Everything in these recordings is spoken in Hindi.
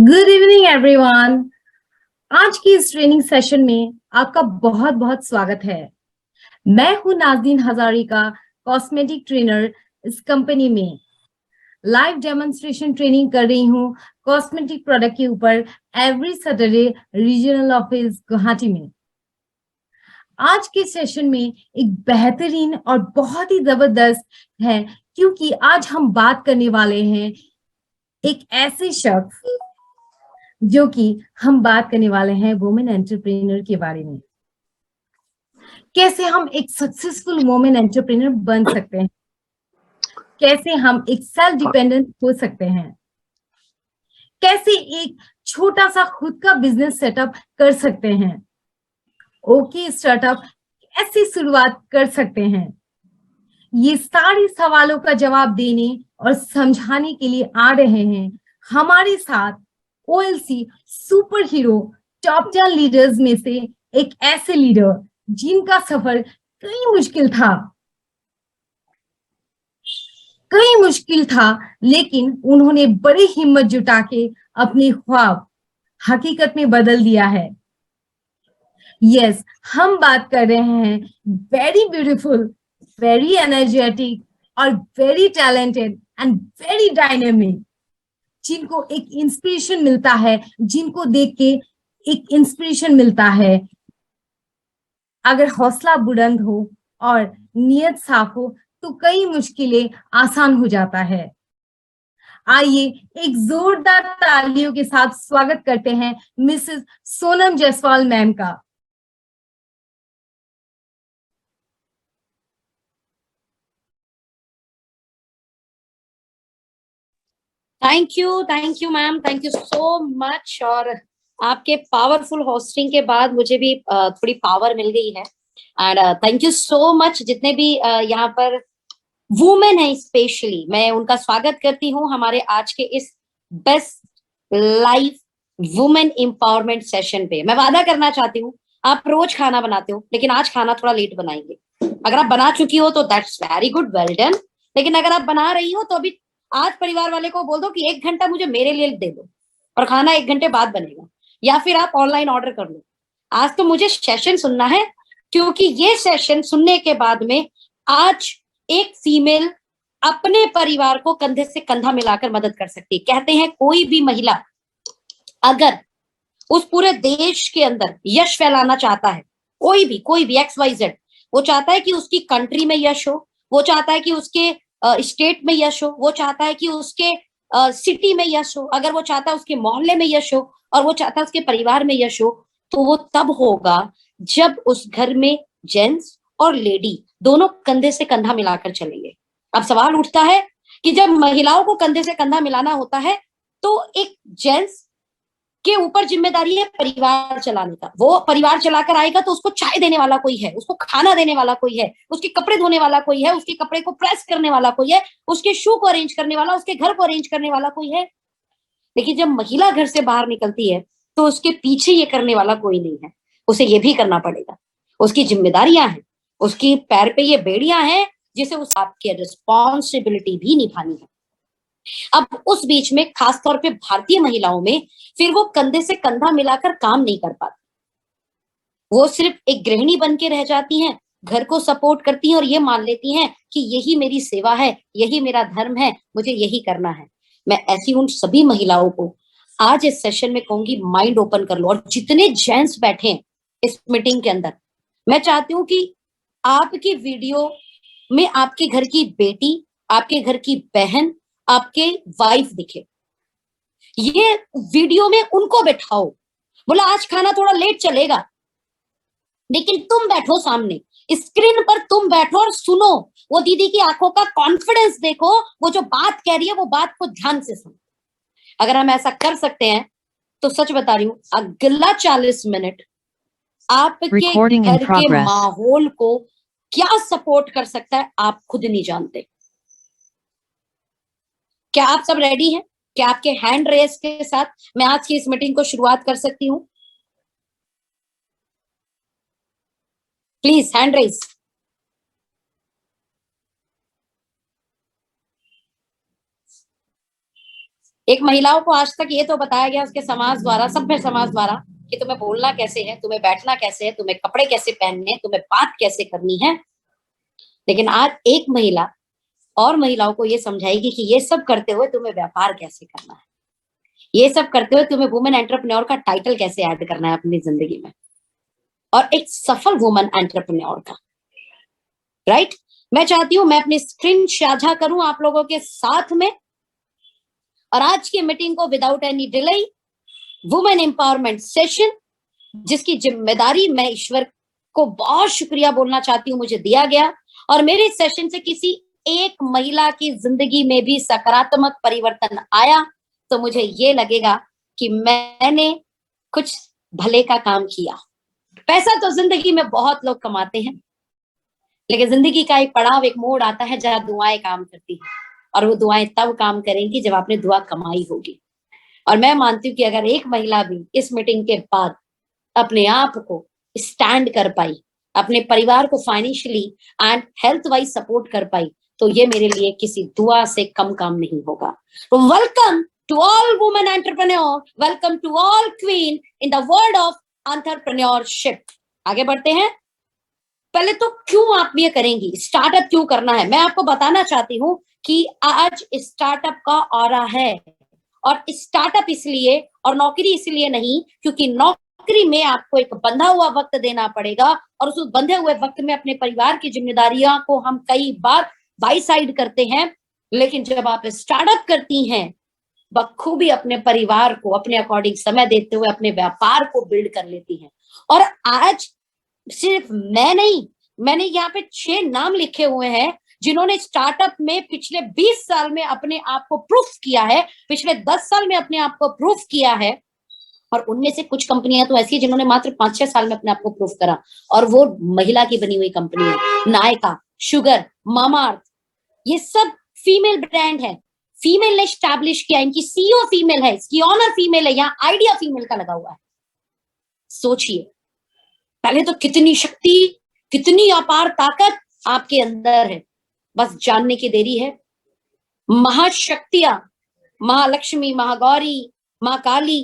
Good evening everyone. आज की इस ट्रेनिंग सेशन में आपका बहुत बहुत स्वागत है। मैं हूं नाज़नीन हजारी का कॉस्मेटिक ट्रेनर। इस कंपनी में लाइव डेमोन्स्ट्रेशन ट्रेनिंग कर रही हूं कॉस्मेटिक प्रोडक्ट के ऊपर every Saturday regional office Guwahati में। आज के सेशन में एक बेहतरीन और बहुत ही जबरदस्त है, क्योंकि आज हम बात करने वाले हैं एक ऐसे शख्स जो कि हम बात करने वाले हैं वुमेन एंटरप्रेन्योर के बारे में। कैसे हम एक सक्सेसफुल वुमेन एंटरप्रेन्योर बन सकते हैं, कैसे हम एक सेल्फ डिपेंडेंट हो सकते हैं, कैसे एक छोटा सा खुद का बिजनेस सेटअप कर सकते हैं, ओके स्टार्टअप कैसे शुरुआत कर सकते हैं। ये सारे सवालों का जवाब देने और समझाने के लिए आ रहे हैं हमारे साथ ओएलसी सुपर हीरो टॉप 10 लीडर्स में से एक ऐसे लीडर जिनका सफर कई मुश्किल था, लेकिन उन्होंने बड़ी हिम्मत जुटा के अपने ख्वाब हकीकत में बदल दिया है। यस, हम बात कर रहे हैं वेरी ब्यूटीफुल, वेरी एनर्जेटिक और very talented and very dynamic, जिनको एक इंस्पिरेशन मिलता है, जिनको देख के एक इंस्पिरेशन मिलता है। अगर हौसला बुलंद हो और नियत साफ हो तो कई मुश्किलें आसान हो जाता है। आइए एक जोरदार तालियों के साथ स्वागत करते हैं मिसेस सोनम जायसवाल मैम का। Thank you ma'am, thank you so much. और आपके पावरफुल होस्टिंग के बाद मुझे भी थोड़ी पावर मिल गई है। And thank you so much जितने भी यहाँ पर वुमेन है, स्पेशली मैं उनका स्वागत करती हूँ हमारे आज के इस best life women empowerment session पे। मैं वादा करना चाहती हूँ, आप रोज खाना बनाते हो लेकिन आज खाना थोड़ा लेट बनाएंगे। अगर आप बना चुकी हो तो that's very good, well done. लेकिन अगर आप बना रही हो तो अभी आज परिवार वाले को बोल दो कि 1 घंटा मुझे मेरे लिए दे दो और खाना 1 घंटे बाद बनेगा, या फिर आप ऑनलाइन ऑर्डर कर लो। आज तो मुझे सेशन सुनना है, क्योंकि ये सेशन सुनने के बाद में आज एक फीमेल अपने परिवार को कंधे से कंधा मिलाकर मदद कर सकती है। कहते हैं कोई भी महिला अगर उस पूरे देश के अंदर यश फैलाना चाहता है, कोई भी XYZ, वो चाहता है कि उसकी कंट्री में यश हो, वो चाहता है कि उसके स्टेट में यश हो, वो चाहता है कि उसके सिटी में यश हो, अगर वो चाहता है उसके मोहल्ले में यश हो, और वो चाहता है उसके परिवार में यश हो, तो वो तब होगा जब उस घर में जेंट्स और लेडी दोनों कंधे से कंधा मिलाकर चलेंगे। अब सवाल उठता है कि जब महिलाओं को कंधे से कंधा मिलाना होता है तो एक जेंट्स के ऊपर जिम्मेदारी है परिवार चलाने का। वो परिवार चलाकर आएगा तो उसको चाय देने वाला कोई है, उसको खाना देने वाला कोई है, उसके कपड़े धोने वाला कोई है, उसके कपड़े को प्रेस करने वाला कोई है, उसके शू को अरेंज करने वाला, उसके घर को अरेंज करने वाला कोई है। लेकिन जब महिला घर से बाहर निकलती है तो उसके पीछे ये करने वाला कोई नहीं है, उसे ये भी करना पड़ेगा। उसकी जिम्मेदारियां हैं, उसकी पैर पे ये बेड़ियां हैं जिसे उस आपकी रिस्पॉन्सिबिलिटी भी निभानी है। अब उस बीच में खासतौर पे भारतीय महिलाओं में फिर वो कंधे से कंधा मिलाकर काम नहीं कर पाती। वो सिर्फ एक गृहिणी बन के रह जाती हैं, घर को सपोर्ट करती हैं और ये मान लेती हैं कि यही मेरी सेवा है, यही मेरा धर्म है, मुझे यही करना है। मैं ऐसी उन सभी महिलाओं को आज इस सेशन में कहूंगी, माइंड ओपन कर लो। और जितने जेंट्स बैठे हैं इस मीटिंग के अंदर, मैं चाहती हूँ कि आपकी वीडियो में आपके घर की बेटी, आपके घर की बहन, आपके वाइफ दिखे। ये वीडियो में उनको बैठाओ। बोला आज खाना थोड़ा लेट चलेगा, लेकिन तुम बैठो सामने स्क्रीन पर, तुम बैठो और सुनो। वो दीदी की आंखों का कॉन्फिडेंस देखो, वो जो बात कह रही है वो बात को ध्यान से सुनो। अगर हम ऐसा कर सकते हैं तो सच बता रही हूँ, अगला 40 मिनट आपके घर के माहौल को क्या सपोर्ट कर सकता है आप खुद नहीं जानते। क्या आप सब रेडी हैं? क्या आपके हैंड रेस के साथ मैं आज की इस मीटिंग को शुरुआत कर सकती हूँ? Please hand raise. एक महिलाओं को आज तक ये तो बताया गया उसके समाज द्वारा, सभ्य समाज द्वारा, कि तुम्हें बोलना कैसे है, तुम्हें बैठना कैसे है, तुम्हें कपड़े कैसे पहनने हैं, तुम्हें बात कैसे करनी है। लेकिन आज एक महिला और महिलाओं को ये समझाएगी कि ये सब करते हुए तुम्हें व्यापार कैसे करना है, ये सब करते हुए तुम्हें वुमेन एंटरप्रेन्योर का टाइटल कैसे ऐड करना है अपनी जिंदगी में, और एक सफल वुमेन एंटरप्रेन्योर का। राइट? मैं चाहती हूं मैं अपनी स्क्रीन साझा करूं आप लोगों के साथ में, और आज की मीटिंग को without any delay, women empowerment session, जिसकी जिम्मेदारी मैं ईश्वर को बहुत शुक्रिया बोलना चाहती हूँ मुझे दिया गया, और मेरे सेशन से किसी एक महिला की जिंदगी में भी सकारात्मक परिवर्तन आया तो मुझे ये लगेगा कि मैंने कुछ भले का काम किया। पैसा तो जिंदगी में बहुत लोग कमाते हैं, लेकिन जिंदगी का एक पड़ाव, एक मोड़ आता है जहां दुआएं काम करती हैं, और वो दुआएं तब काम करेंगी जब आपने दुआ कमाई होगी। और मैं मानती हूँ कि अगर एक महिला भी इस मीटिंग के बाद अपने आप को स्टैंड कर पाई, अपने परिवार को financially and health wise support कर पाई, तो ये मेरे लिए किसी दुआ से कम काम नहीं होगा। Welcome to all women entrepreneur, welcome to all queen in the world of entrepreneurship. आगे बढ़ते हैं। पहले तो क्यों आप ये करेंगी, स्टार्टअप क्यों करना है, मैं आपको बताना चाहती हूँ कि आज स्टार्टअप का ऑरा है, और स्टार्टअप इसलिए और नौकरी इसलिए नहीं क्योंकि नौकरी में आपको एक बंधा हुआ वक्त देना पड़ेगा, और उस बंधे हुए वक्त में अपने परिवार की जिम्मेदारियां को हम कई बार बाई साइड करते हैं। लेकिन जब आप स्टार्टअप करती हैं, बखूबी अपने परिवार को अपने अकॉर्डिंग समय देते हुए अपने व्यापार को बिल्ड कर लेती हैं। और आज सिर्फ मैं नहीं, मैंने यहाँ पे 6 नाम लिखे हुए हैं जिन्होंने स्टार्टअप में पिछले 20 साल में अपने आप को प्रूफ किया है, पिछले 10 साल में अपने आप को प्रूफ किया है, और उनमें से कुछ कंपनियां तो ऐसी है जिन्होंने मात्र 5-6 साल में अपने आप को प्रूफ करा, और वो महिला की बनी हुई कंपनी है। नायका, शुगर, मामाअर्थ, ये सब फीमेल ब्रांड है, फीमेल ने स्टैब्लिश किया, इनकी सीईओ फीमेल है, इसकी ऑनर फीमेल है, यहाँ आइडिया फीमेल का लगा हुआ है। सोचिए पहले तो कितनी शक्ति, कितनी अपार ताकत आपके अंदर है, बस जानने की देरी है। महाशक्तियां, महालक्ष्मी, महागौरी, माँ काली,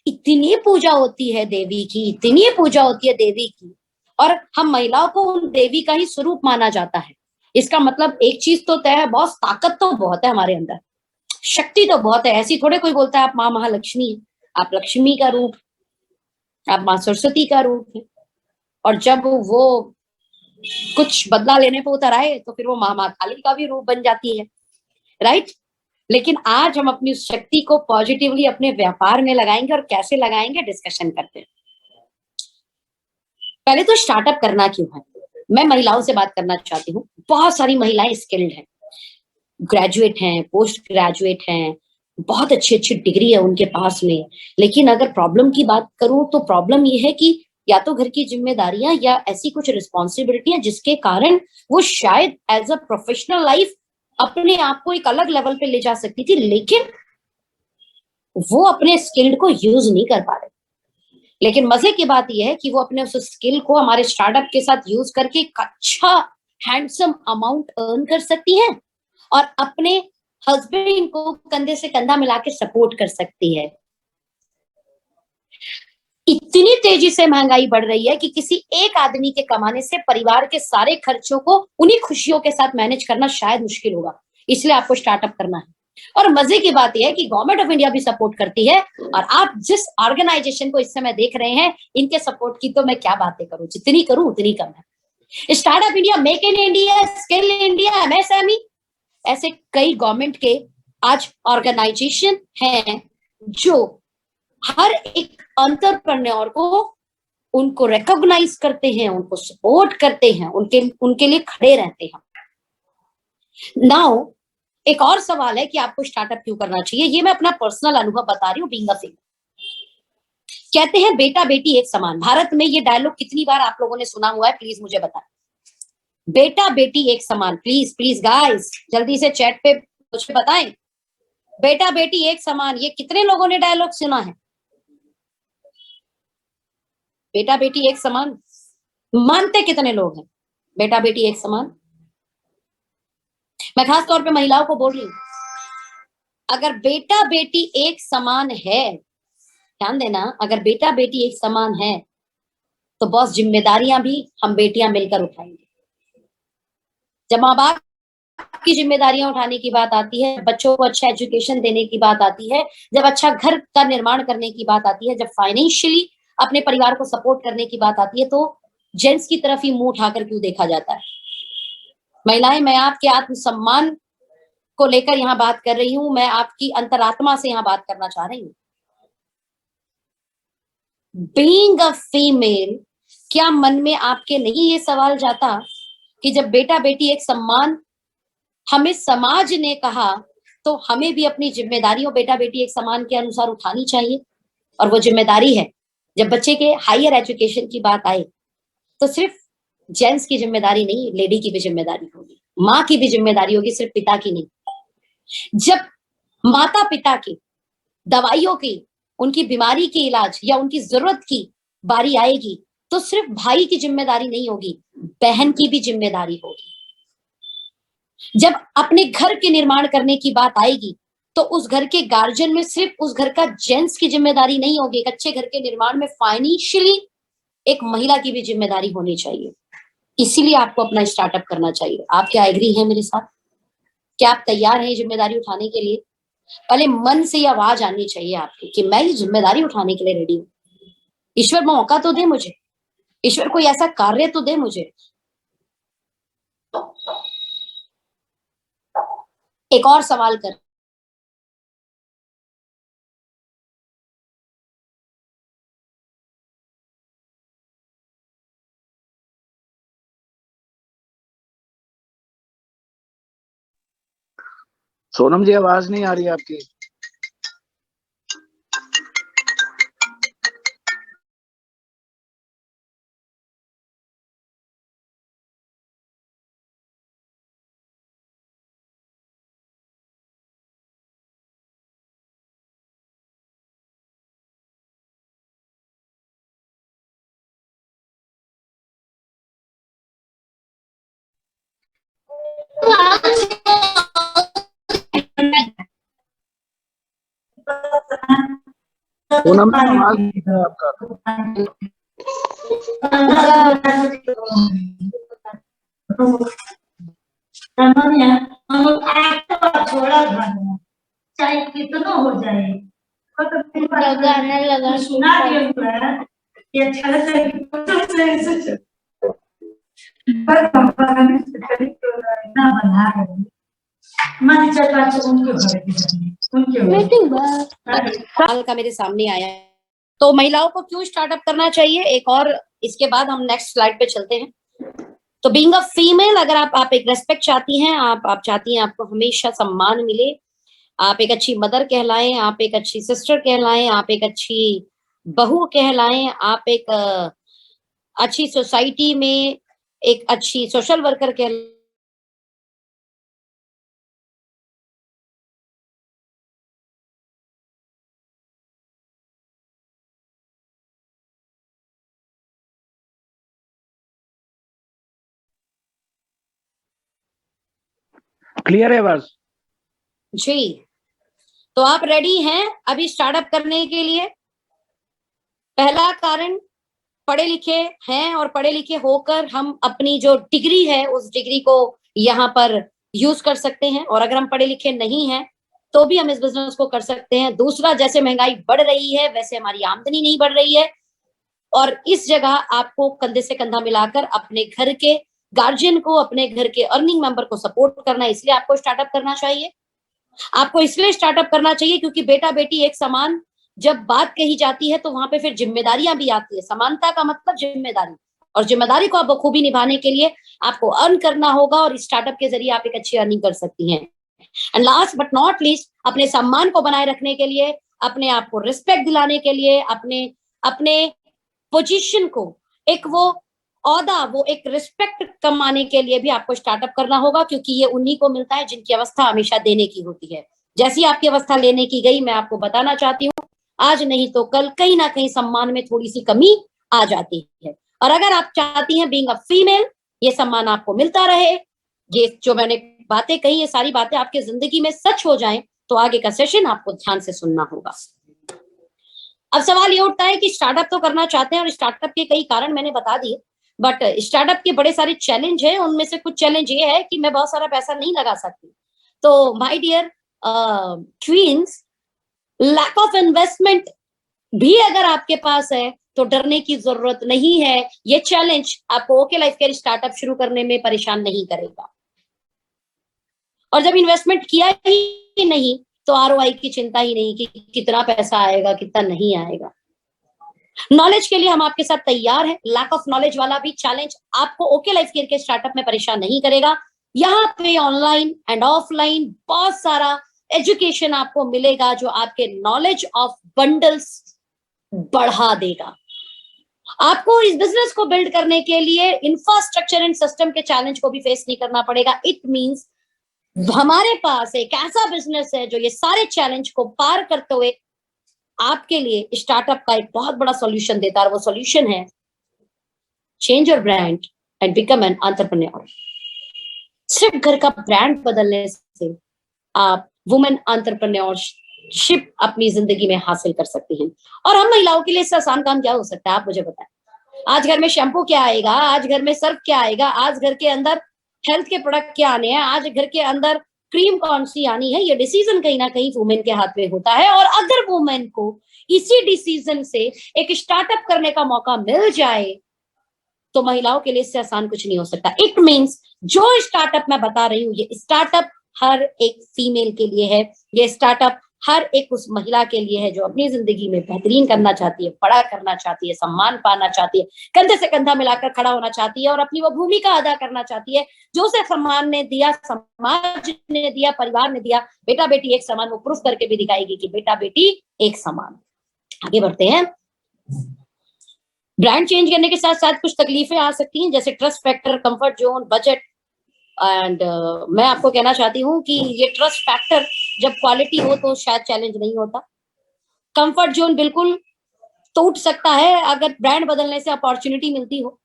इतनी पूजा होती है देवी की, इतनी पूजा होती है देवी की, और हम महिलाओं को उन देवी का ही स्वरूप माना जाता है। इसका मतलब एक चीज तो तय है बॉस, ताकत तो बहुत है हमारे अंदर, शक्ति तो बहुत है। ऐसी थोड़े कोई बोलता है आप माँ महालक्ष्मी, आप लक्ष्मी का रूप, आप माँ सरस्वती का रूप है, और जब वो कुछ बदला लेने पे उतर आए तो फिर वो माँ काली का भी रूप बन जाती है। राइट? लेकिन आज हम अपनी शक्ति को पॉजिटिवली अपने व्यापार में लगाएंगे, और कैसे लगाएंगे डिस्कशन करते हैं। पहले तो स्टार्टअप करना क्यों है, मैं महिलाओं से बात करना चाहती हूँ। बहुत सारी महिलाएं स्किल्ड हैं, ग्रेजुएट हैं, पोस्ट ग्रेजुएट हैं, बहुत अच्छी अच्छी डिग्री है उनके पास में, लेकिन अगर प्रॉब्लम की बात करूं तो प्रॉब्लम ये है कि या तो घर की जिम्मेदारियां या ऐसी कुछ रिस्पॉन्सिबिलिटियां जिसके कारण वो शायद एज अ प्रोफेशनल लाइफ अपने आप को एक अलग लेवल पे ले जा सकती थी, लेकिन वो अपने स्किल को यूज नहीं कर पा रहे। लेकिन मजे की बात यह है कि वो अपने उस स्किल को हमारे स्टार्टअप के साथ यूज करके एक अच्छा हैंडसम अमाउंट अर्न कर सकती हैं, और अपने हस्बैंड को कंधे से कंधा मिला के सपोर्ट कर सकती है। इतनी तेजी से महंगाई बढ़ रही है कि किसी एक आदमी के कमाने से परिवार के सारे खर्चों को उन्हीं खुशियों के साथ मैनेज करना शायद मुश्किल होगा, इसलिए आपको स्टार्टअप करना है। और मजे की बात यह है कि गवर्नमेंट ऑफ इंडिया भी सपोर्ट करती है, और आप जिस ऑर्गेनाइजेशन को इस समय देख रहे हैं, इनके सपोर्ट की तो मैं क्या बातें करूं, जितनी करूं उतनी कम है। Startup India, make in India, skill India, MSME, ऐसे कई गवर्नमेंट के आज ऑर्गेनाइजेशन हैं जो हर एक एंटरप्रेन्योर को उनको रिकॉग्नाइज करते हैं, उनको सपोर्ट करते हैं, उनके लिए खड़े रहते हैं। नाउ एक और सवाल है कि आपको स्टार्टअप क्यों करना चाहिए, ये मैं अपना पर्सनल अनुभव बता रही हूँ। बीइंग अ फीमेल, कहते हैं बेटा बेटी एक समान। भारत में ये डायलॉग कितनी बार आप लोगों ने सुना हुआ है, प्लीज मुझे बताएं। बेटा बेटी एक समान, प्लीज प्लीज गाइस जल्दी से चैट पे मुझे बताएं, बेटा बेटी एक समान, ये कितने लोगों ने डायलॉग सुना है? बेटा बेटी एक समान मानते कितने लोग हैं? बेटा बेटी एक समान। मैं खास तौर पे महिलाओं को बोल रही हूँ, अगर बेटा बेटी एक समान है, ध्यान देना, अगर बेटा बेटी एक समान है तो बॉस जिम्मेदारियां भी हम बेटियां मिलकर उठाएंगे। जब माँ बाप की जिम्मेदारियां उठाने की बात आती है, बच्चों को अच्छा एजुकेशन देने की बात आती है, जब अच्छा घर का निर्माण करने की बात आती है, जब फाइनेंशियली अपने परिवार को सपोर्ट करने की बात आती है, तो जेंट्स की तरफ ही मुंह उठाकर क्यों देखा जाता है? महिलाएं, मैं आपके आत्मसम्मान को लेकर यहाँ बात कर रही हूँ, मैं आपकी अंतरात्मा से यहाँ बात करना चाह रही हूँ। बीइंग अ फीमेल, क्या मन में आपके नहीं ये सवाल जाता कि जब बेटा बेटी एक सम्मान हमें समाज ने कहा, तो हमें भी अपनी जिम्मेदारियों बेटा बेटी एक समान के अनुसार उठानी चाहिए? और वो जिम्मेदारी है, जब बच्चे के हायर एजुकेशन की बात आए तो सिर्फ जेंट्स की जिम्मेदारी नहीं, लेडी की भी जिम्मेदारी होगी, माँ की भी जिम्मेदारी होगी, सिर्फ पिता की नहीं। जब माता पिता की दवाइयों की, उनकी बीमारी की इलाज या उनकी जरूरत की बारी आएगी, तो सिर्फ भाई की जिम्मेदारी नहीं होगी, बहन की भी जिम्मेदारी होगी। जब अपने घर के निर्माण करने की बात आएगी, तो उस घर के गार्जियन में सिर्फ उस घर का जेंट्स की जिम्मेदारी नहीं होगी, एक अच्छे घर के निर्माण में फाइनेंशियली एक महिला की भी जिम्मेदारी होनी चाहिए। इसीलिए आपको अपना स्टार्टअप करना चाहिए। आप क्या एग्री हैं मेरे साथ? क्या आप तैयार हैं जिम्मेदारी उठाने के लिए? पहले मन से ये आवाज आनी चाहिए आपकी कि मैं ये जिम्मेदारी उठाने के लिए रेडी हूँ। ईश्वर मौका तो दे मुझे, ईश्वर कोई ऐसा कार्य तो दे मुझे। एक और सवाल कर, सोनम जी, आवाज नहीं आ रही आपकी। सोनम जी, आवाज नहीं है आपका। चाहे कितना हो जाए, गाना लगा सुना दिया हुआ है कि अच्छा लगता है कि फोटो से पर कंपनी से करीब तो इतना बना रहे मन चलता है उनके घर के उनके सवाल का मेरे सामने आया है। तो महिलाओं को क्यों स्टार्टअप करना चाहिए, एक और इसके बाद हम नेक्स्ट स्लाइड पे चलते हैं। तो बीइंग अ फीमेल, अगर आप एक रेस्पेक्ट चाहती हैं, आप चाहती हैं आपको हमेशा सम्मान मिले, आप एक अच्छी मदर कहलाएं, आप एक अच्छी सिस्टर कहलाएं, आप एक अच्छी बहू कहलाएं, आप एक अच्छी सोसाइटी में एक अच्छी सोशल वर्कर कहलाएं, क्लियर है आवाज? जी। तो आप रेडी हैं अभी स्टार्टअप करने के लिए? पहला कारण, पढ़े लिखे हैं और पढ़े लिखे होकर हम अपनी जो डिग्री है उस डिग्री को यहाँ पर यूज कर सकते हैं, और अगर हम पढ़े लिखे नहीं हैं तो भी हम इस बिजनेस को कर सकते हैं। दूसरा, जैसे महंगाई बढ़ रही है वैसे हमारी आमदनी नहीं बढ़ रही है, और इस जगह आपको कंधे से कंधा मिलाकर अपने घर के गार्जियन को, अपने घर के अर्निंग मेंबर को सपोर्ट करना, इसलिए आपको स्टार्टअप करना चाहिए। आपको इसलिए स्टार्टअप करना चाहिए क्योंकि बेटा बेटी एक समान जब बात कही जाती है तो वहां पे फिर जिम्मेदारियां भी आती है। समानता का मतलब जिम्मेदारी, और जिम्मेदारी को आप बखूबी निभाने के लिए आपको अर्न करना होगा, और स्टार्टअप के जरिए आप एक अच्छी अर्निंग कर सकती हैं। And last but not least, अपने सम्मान को बनाए रखने के लिए, अपने आप को रिस्पेक्ट दिलाने के लिए, अपने अपने पोजीशन को, एक वो औदा, वो एक रिस्पेक्ट कमाने के लिए भी आपको स्टार्टअप करना होगा, क्योंकि ये उन्हीं को मिलता है जिनकी अवस्था हमेशा देने की होती है। जैसी आपकी अवस्था लेने की गई, मैं आपको बताना चाहती हूँ, आज नहीं तो कल कहीं ना कहीं सम्मान में थोड़ी सी कमी आ जाती है। और अगर आप चाहती हैं बीइंग अ फीमेल ये सम्मान आपको मिलता रहे, ये जो मैंने बातें कही, ये सारी बातें आपके जिंदगी में सच हो जाएं, तो आगे का सेशन आपको ध्यान से सुनना होगा। अब सवाल ये उठता है कि स्टार्टअप तो करना चाहते हैं और स्टार्टअप के कई कारण मैंने बता दिए, बट स्टार्टअप के बड़े सारे चैलेंज हैं। उनमें से कुछ चैलेंज ये है कि मैं बहुत सारा पैसा नहीं लगा सकती। तो my dear queens, lack of investment भी अगर आपके पास है तो डरने की जरूरत नहीं है। ये चैलेंज आपको ओके लाइफ केयर स्टार्टअप शुरू करने में परेशान नहीं करेगा। और जब इन्वेस्टमेंट किया ही नहीं तो आरओआई की चिंता ही नहीं कि कितना पैसा आएगा कितना नहीं आएगा। नॉलेज के लिए हम आपके साथ तैयार हैं। लैक ऑफ नॉलेज वाला भी चैलेंज आपको ओके लाइफ केयर के स्टार्टअप में परेशान नहीं करेगा। यहाँ पे ऑनलाइन एंड ऑफलाइन बहुत सारा एजुकेशन आपको मिलेगा जो आपके नॉलेज ऑफ बंडल्स बढ़ा देगा। आपको इस बिजनेस को बिल्ड करने के लिए इंफ्रास्ट्रक्चर एंड सिस्टम के चैलेंज को भी फेस नहीं करना पड़ेगा। इट मींस हमारे पास एक ऐसा बिजनेस है जो ये सारे चैलेंज को पार करते हुए आपके लिए स्टार्टअप का एक बहुत बड़ा सॉल्यूशन देता है। और वो सॉल्यूशन है change your brand and become an entrepreneur. सिर्फ घर का ब्रांड बदलने से आप वुमेन एंटरप्रेन्योरशिप अपनी जिंदगी में हासिल कर सकती हैं। और हम महिलाओं के लिए इससे आसान काम क्या हो सकता है, आप मुझे बताएं। आज घर में शैम्पू क्या आएगा, आज घर में सर्फ क्या आएगा, आज घर के अंदर हेल्थ के प्रोडक्ट क्या आने हैं, आज घर के अंदर क्रीम कौन सी आनी है, ये डिसीजन कहीं ना कहीं वुमेन के हाथ में होता है। और अगर वुमेन को इसी डिसीजन से एक स्टार्टअप करने का मौका मिल जाए तो महिलाओं के लिए इससे आसान कुछ नहीं हो सकता। इट मींस जो स्टार्टअप मैं बता रही हूँ ये स्टार्टअप हर एक फीमेल के लिए है। ये स्टार्टअप हर एक उस महिला के लिए है जो अपनी जिंदगी में बेहतरीन करना चाहती है, बड़ा करना चाहती है, सम्मान पाना चाहती है, कंधे से कंधा मिलाकर खड़ा होना चाहती है और अपनी वो भूमिका अदा करना चाहती है जो उसे सम्मान ने दिया, समाज ने दिया, परिवार ने दिया। बेटा बेटी एक समान, वो प्रूफ करके भी दिखाएगी कि बेटा बेटी एक समान। आगे बढ़ते हैं। ब्रांड चेंज करने के साथ साथ कुछ तकलीफें आ सकती हैं, जैसे trust factor, comfort zone, budget. And मैं आपको कहना चाहती हूँ कि ये ट्रस्ट फैक्टर जब क्वालिटी हो तो शायद चैलेंज नहीं होता। कंफर्ट जोन बिल्कुल टूट सकता है अगर ब्रांड बदलने से अपॉर्चुनिटी मिलती हो,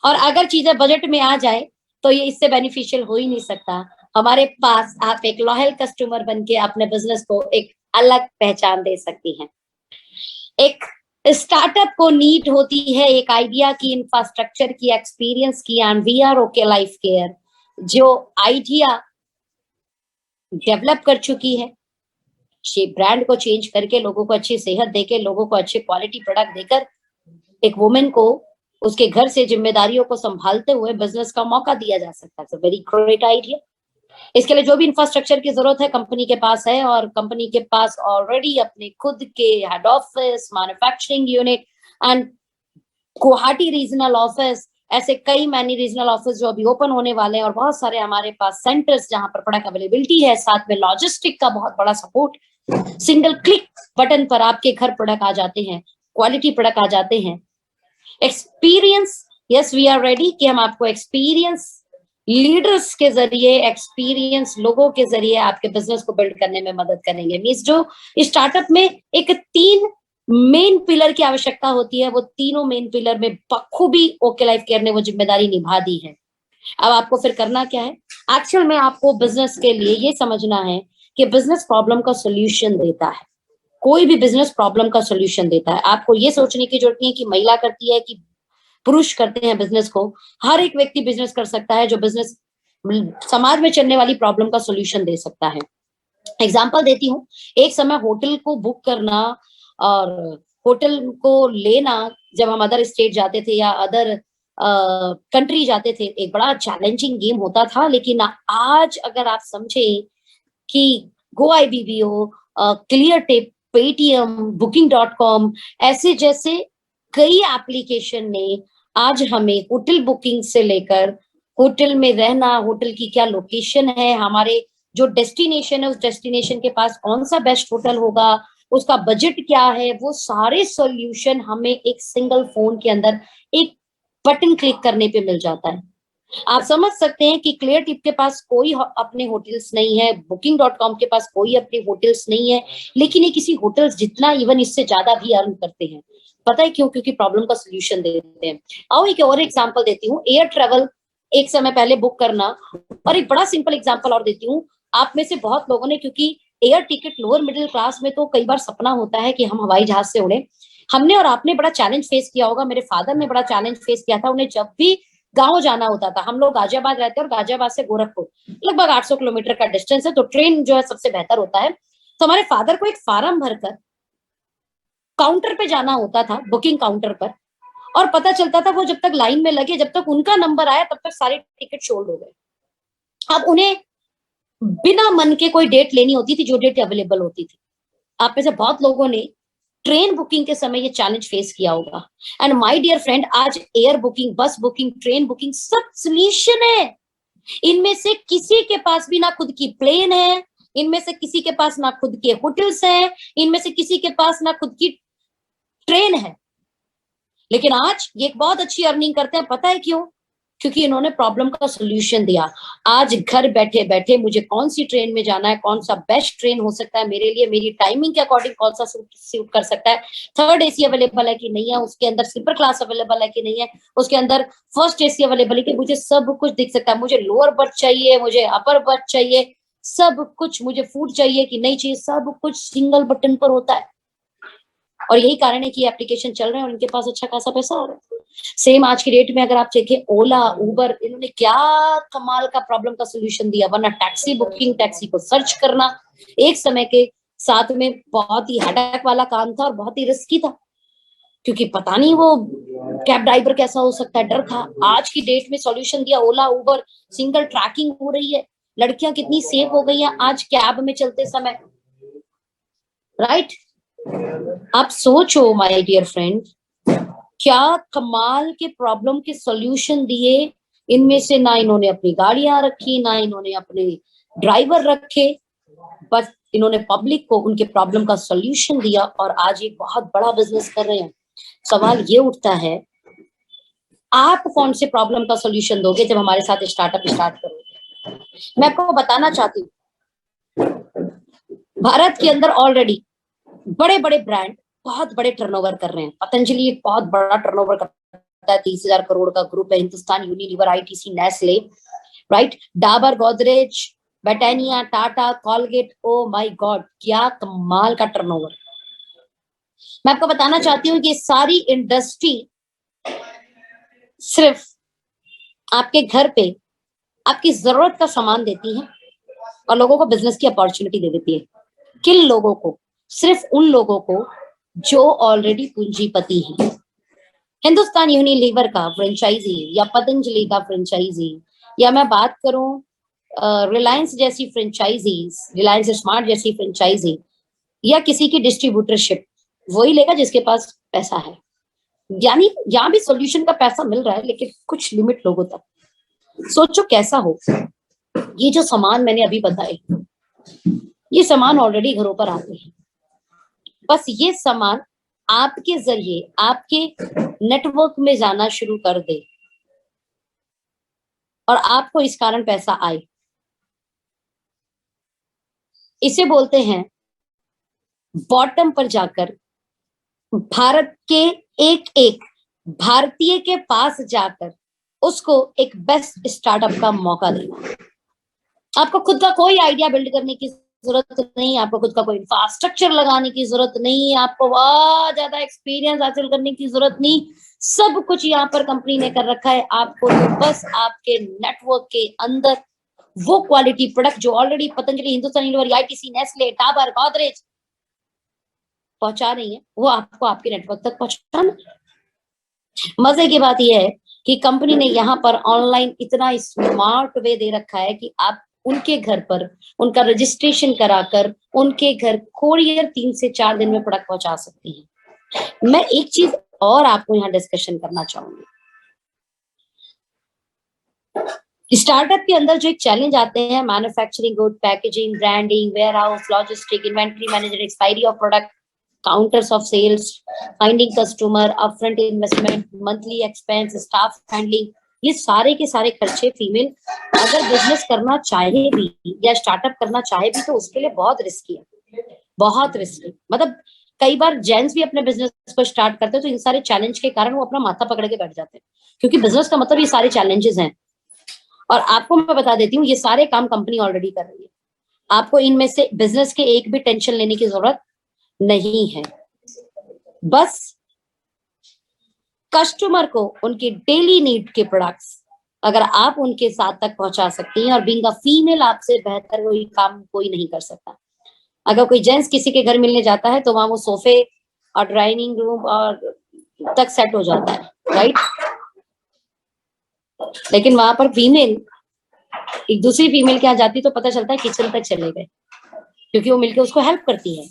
और अगर चीजें बजट में आ जाए तो ये इससे बेनिफिशियल हो ही नहीं सकता। हमारे पास आप एक लॉयल कस्टमर बन के अपने बिजनेस को एक अलग पहचान दे सकती हैं। एक स्टार्टअप को नीड होती है एक आइडिया की, इंफ्रास्ट्रक्चर की, एक्सपीरियंस की, and we are OK Life Care जो आइडिया डेवलप कर चुकी है, ब्रांड को चेंज करके लोगों को अच्छी सेहत देके, लोगों को अच्छे क्वालिटी प्रोडक्ट देकर एक वुमेन को उसके घर से जिम्मेदारियों को संभालते हुए बिजनेस का मौका दिया जा सकता है। Very great idea. इसके लिए जो भी इंफ्रास्ट्रक्चर की जरूरत है कंपनी के पास है, और कंपनी के पास ऑलरेडी अपने खुद के head office, manufacturing unit and Guwahati regional office, ऐसे कई मैनी रीजनल ऑफिस जो अभी ओपन होने वाले हैं, और बहुत सारे हमारे पास सेंटर्स जहां पर प्रोडक्ट अवेलेबिलिटी है, साथ में लॉजिस्टिक का बहुत बड़ा सपोर्ट। सिंगल क्लिक बटन पर आपके घर प्रोडक्ट आ जाते हैं, क्वालिटी प्रोडक्ट आ जाते हैं। Experience, yes we are ready कि हम आपको एक्सपीरियंस लीडर्स के जरिए, एक्सपीरियंस लोगों के जरिए आपके बिजनेस को बिल्ड करने में मदद करेंगे। मींस जो स्टार्टअप में एक 3 मेन पिलर की आवश्यकता होती है, वो तीनों मेन पिलर में बखूबी ओके लाइफ केयर ने वो जिम्मेदारी निभा दी है। अब आपको फिर करना क्या है? एक्चुअल में आपको बिजनेस के लिए ये समझना है कि बिजनेस प्रॉब्लम का सोल्यूशन देता है। कोई भी बिजनेस प्रॉब्लम का सोल्यूशन देता है। आपको ये सोचने की जरूरत नहीं है कि महिला करती है कि पुरुष करते हैं बिजनेस को। हर एक व्यक्ति बिजनेस कर सकता है जो बिजनेस समाज में चलने वाली प्रॉब्लम का सोल्यूशन दे सकता है। एग्जांपल देती हूँ, एक समय होटल को बुक करना और होटल को लेना, जब हम अदर स्टेट जाते थे या अदर कंट्री जाते थे, एक बड़ा चैलेंजिंग गेम होता था। लेकिन आज अगर आप समझे कि GoIBBO, क्लियरटिप, पेटीएम, booking.com ऐसे जैसे कई एप्लीकेशन ने आज हमें होटल बुकिंग से लेकर होटल में रहना, होटल की क्या लोकेशन है, हमारे जो डेस्टिनेशन है उस डेस्टिनेशन के पास कौन सा बेस्ट होटल होगा, उसका बजट क्या है, वो सारे सॉल्यूशन हमें एक सिंगल फोन के अंदर एक बटन क्लिक करने पे मिल जाता है। आप समझ सकते हैं कि क्लियरटिप के पास कोई अपने होटल्स नहीं है, booking.com के पास कोई अपने होटल्स नहीं है, लेकिन ये किसी होटल्स जितना इवन इससे ज्यादा भी अर्न करते हैं। पता है क्यों? क्योंकि प्रॉब्लम का सोल्यूशन देते हैं। आओ एक और एग्जांपल देती हूँ, एयर ट्रेवल एक समय पहले बुक करना, और एक बड़ा सिंपल एग्जांपल और देती हूँ, आप में से बहुत लोगों ने, क्योंकि air ticket lower middle class में तो कई बार सपना होता है कि हम हवाई जहाज से उड़े। हमने और आपने बड़ा चैलेंज फेस किया होगा, मेरे फादर ने बड़ा चैलेंज फेस किया था। उन्हें जब भी गांव जाना होता था, हम लोग गाजियाबाद रहते हैं और गाजियाबाद से गोरखपुर लगभग 800 किलोमीटर का डिस्टेंस है, तो ट्रेन जो है सबसे बेहतर होता है। तो हमारे फादर को एक फार्म भरकर काउंटर पे जाना होता था, बुकिंग काउंटर पर, और पता चलता था वो जब तक लाइन में लगे, जब तक उनका नंबर आया तब तक सारे टिकट सोल्ड हो गए। अब उन्हें बिना मन के कोई डेट लेनी होती थी, जो डेट अवेलेबल होती थी। आप में से बहुत लोगों ने ट्रेन बुकिंग के समय ये चैलेंज फेस किया होगा। एंड माय डियर फ्रेंड, आज एयर बुकिंग, बस बुकिंग, ट्रेन बुकिंग सब सोल्यूशन है। इनमें से किसी के पास भी ना खुद की प्लेन है, इनमें से किसी के पास ना खुद के होटल्स हैं, इनमें से किसी के पास ना खुद की ट्रेन है, लेकिन आज ये एक बहुत अच्छी अर्निंग करते हैं। पता है क्यों? क्योंकि इन्होंने प्रॉब्लम का सोल्यूशन दिया। आज घर बैठे बैठे मुझे कौन सी ट्रेन में जाना है, कौन सा बेस्ट ट्रेन हो सकता है मेरे लिए, मेरी टाइमिंग के अकॉर्डिंग कौन सा सूट कर सकता है, थर्ड एसी अवेलेबल है कि नहीं है, उसके अंदर स्लीपर क्लास अवेलेबल है कि नहीं है, उसके अंदर फर्स्ट एसी अवेलेबल है कि, मुझे सब कुछ दिख सकता है। मुझे लोअर बर्थ चाहिए, मुझे अपर बर्थ चाहिए, सब कुछ, मुझे फूड चाहिए कि नहीं चाहिए, सब कुछ सिंगल बटन पर होता है। और यही कारण है कि एप्लीकेशन चल रहे हैं और इनके पास अच्छा खासा पैसा आ रहा है। सेम आज की डेट में अगर आप देखें, ओला, उबर, इन्होंने क्या कमाल का प्रॉब्लम का सोल्यूशन दिया। वरना टैक्सी बुकिंग, टैक्सी को सर्च करना एक समय के साथ में बहुत ही हेडेक वाला काम था और बहुत ही रिस्की था, क्योंकि पता नहीं वो कैब ड्राइवर कैसा हो सकता है, डर था। आज की डेट में सॉल्यूशन दिया ओला, उबर, सिंगल ट्रैकिंग हो रही है, लड़कियां कितनी सेफ हो गई हैं आज कैब में चलते समय, राइट? आप सोचो माय डियर फ्रेंड, क्या कमाल के प्रॉब्लम के सॉल्यूशन दिए। इनमें से ना इन्होंने अपनी गाड़ियां रखी, ना इन्होंने अपने ड्राइवर रखे, बस इन्होंने पब्लिक को उनके प्रॉब्लम का सॉल्यूशन दिया और आज ये बहुत बड़ा बिजनेस कर रहे हैं। सवाल ये उठता है, आप कौन से प्रॉब्लम का सॉल्यूशन दोगे जब हमारे साथ स्टार्टअप स्टार्ट करोगे? मैं आपको बताना चाहती हूँ, भारत के अंदर ऑलरेडी बड़े बड़े ब्रांड बहुत बड़े टर्नओवर कर रहे हैं। पतंजलि एक बहुत बड़ा टर्नओवर करता है, 30,000 करोड़ का ग्रुप है। Hindustan Unilever, ITC, Nestle, right, Dabur, Godrej, Britannia, Tata, Colgate, oh my God, क्या कमाल का टर्नओवर। मैं आपको बताना चाहती हूँ कि सारी इंडस्ट्री सिर्फ आपके घर पे आपकी जरूरत का सामान देती है और लोगों को बिजनेस की अपॉर्चुनिटी दे देती है। किन लोगों को? सिर्फ उन लोगों को जो ऑलरेडी पूंजीपति हैं। हिंदुस्तान यूनिलीवर का फ्रेंचाइजी या पतंजलि का फ्रेंचाइजी, या मैं बात करूं रिलायंस जैसी फ्रेंचाइजीज, रिलायंस स्मार्ट जैसी फ्रेंचाइजी, या किसी की डिस्ट्रीब्यूटरशिप, वही लेगा जिसके पास पैसा है। यानी यहाँ भी सॉल्यूशन का पैसा मिल रहा है, लेकिन कुछ लिमिट लोगों तक। सोचो कैसा हो। ये जो सामान मैंने अभी बताए, ये सामान ऑलरेडी घरों पर आते हैं, बस ये सामान आपके जरिए आपके नेटवर्क में जाना शुरू कर दे और आपको इस कारण पैसा आए। इसे बोलते हैं बॉटम पर जाकर भारत के एक एक भारतीय के पास जाकर उसको एक बेस्ट स्टार्टअप का मौका देना। आपको खुद का कोई आइडिया बिल्ड करने की जरूरत नहीं, आपको खुद का कोई इंफ्रास्ट्रक्चर लगाने की जरूरत नहीं, आपको बहुत ज्यादा एक्सपीरियंस हासिल करने की जरूरत नहीं। सब कुछ यहाँ पर कंपनी ने कर रखा है। आपको तो बस आपके नेटवर्क के अंदर वो क्वालिटी प्रोडक्ट जो already Patanjali, Hindustan Unilever, ITC, Nestle, Dabur, Godrej पहुंचा रही है, वो आपको आपके नेटवर्क तक पहुंचाना। मजे की बात यह है कि कंपनी ने यहाँ पर ऑनलाइन इतना स्मार्ट वे दे रखा है कि आप उनके घर पर उनका रजिस्ट्रेशन कराकर उनके घर कोरियर 3 से 4 दिन में प्रोडक्ट पहुंचा सकती है। मैं एक चीज और आपको यहाँ डिस्कशन करना चाहूंगी। स्टार्टअप के अंदर जो एक चैलेंज आते हैं, manufacturing good, packaging, branding, warehouse, logistic, inventory management, expiry of product, counters of sales, finding customer, upfront investment, monthly expense, staff handling, ये सारे के सारे खर्चे फीमेल अगर बिजनेस करना चाहे भी या स्टार्टअप करना चाहे भी तो उसके लिए बहुत रिस्की है, बहुत रिस्की। मतलब कई बार जेंट्स भी अपने बिजनेस को स्टार्ट करते हैं तो इन सारे चैलेंज के कारण वो अपना माथा पकड़ के बैठ जाते हैं, क्योंकि बिजनेस का मतलब ये सारे चैलेंजेस हैं। और आपको मैं बता देती हूँ, ये सारे काम कंपनी ऑलरेडी कर रही है। आपको इनमें से बिजनेस के एक भी टेंशन लेने की जरूरत नहीं है। बस कस्टमर को उनके डेली नीड के प्रोडक्ट्स अगर आप उनके साथ तक पहुंचा सकती हैं, और बीइंग अ फीमेल आपसे बेहतर कोई काम कोई नहीं कर सकता। अगर कोई जेंट्स किसी के घर मिलने जाता है तो वहां वो सोफे और ड्राइनिंग रूम और तक सेट हो जाता है, राइट? लेकिन वहां पर फीमेल एक दूसरी फीमेल के यहाँ जाती तो पता चलता है किचन तक चले गए, क्योंकि वो मिलके उसको हेल्प करती है।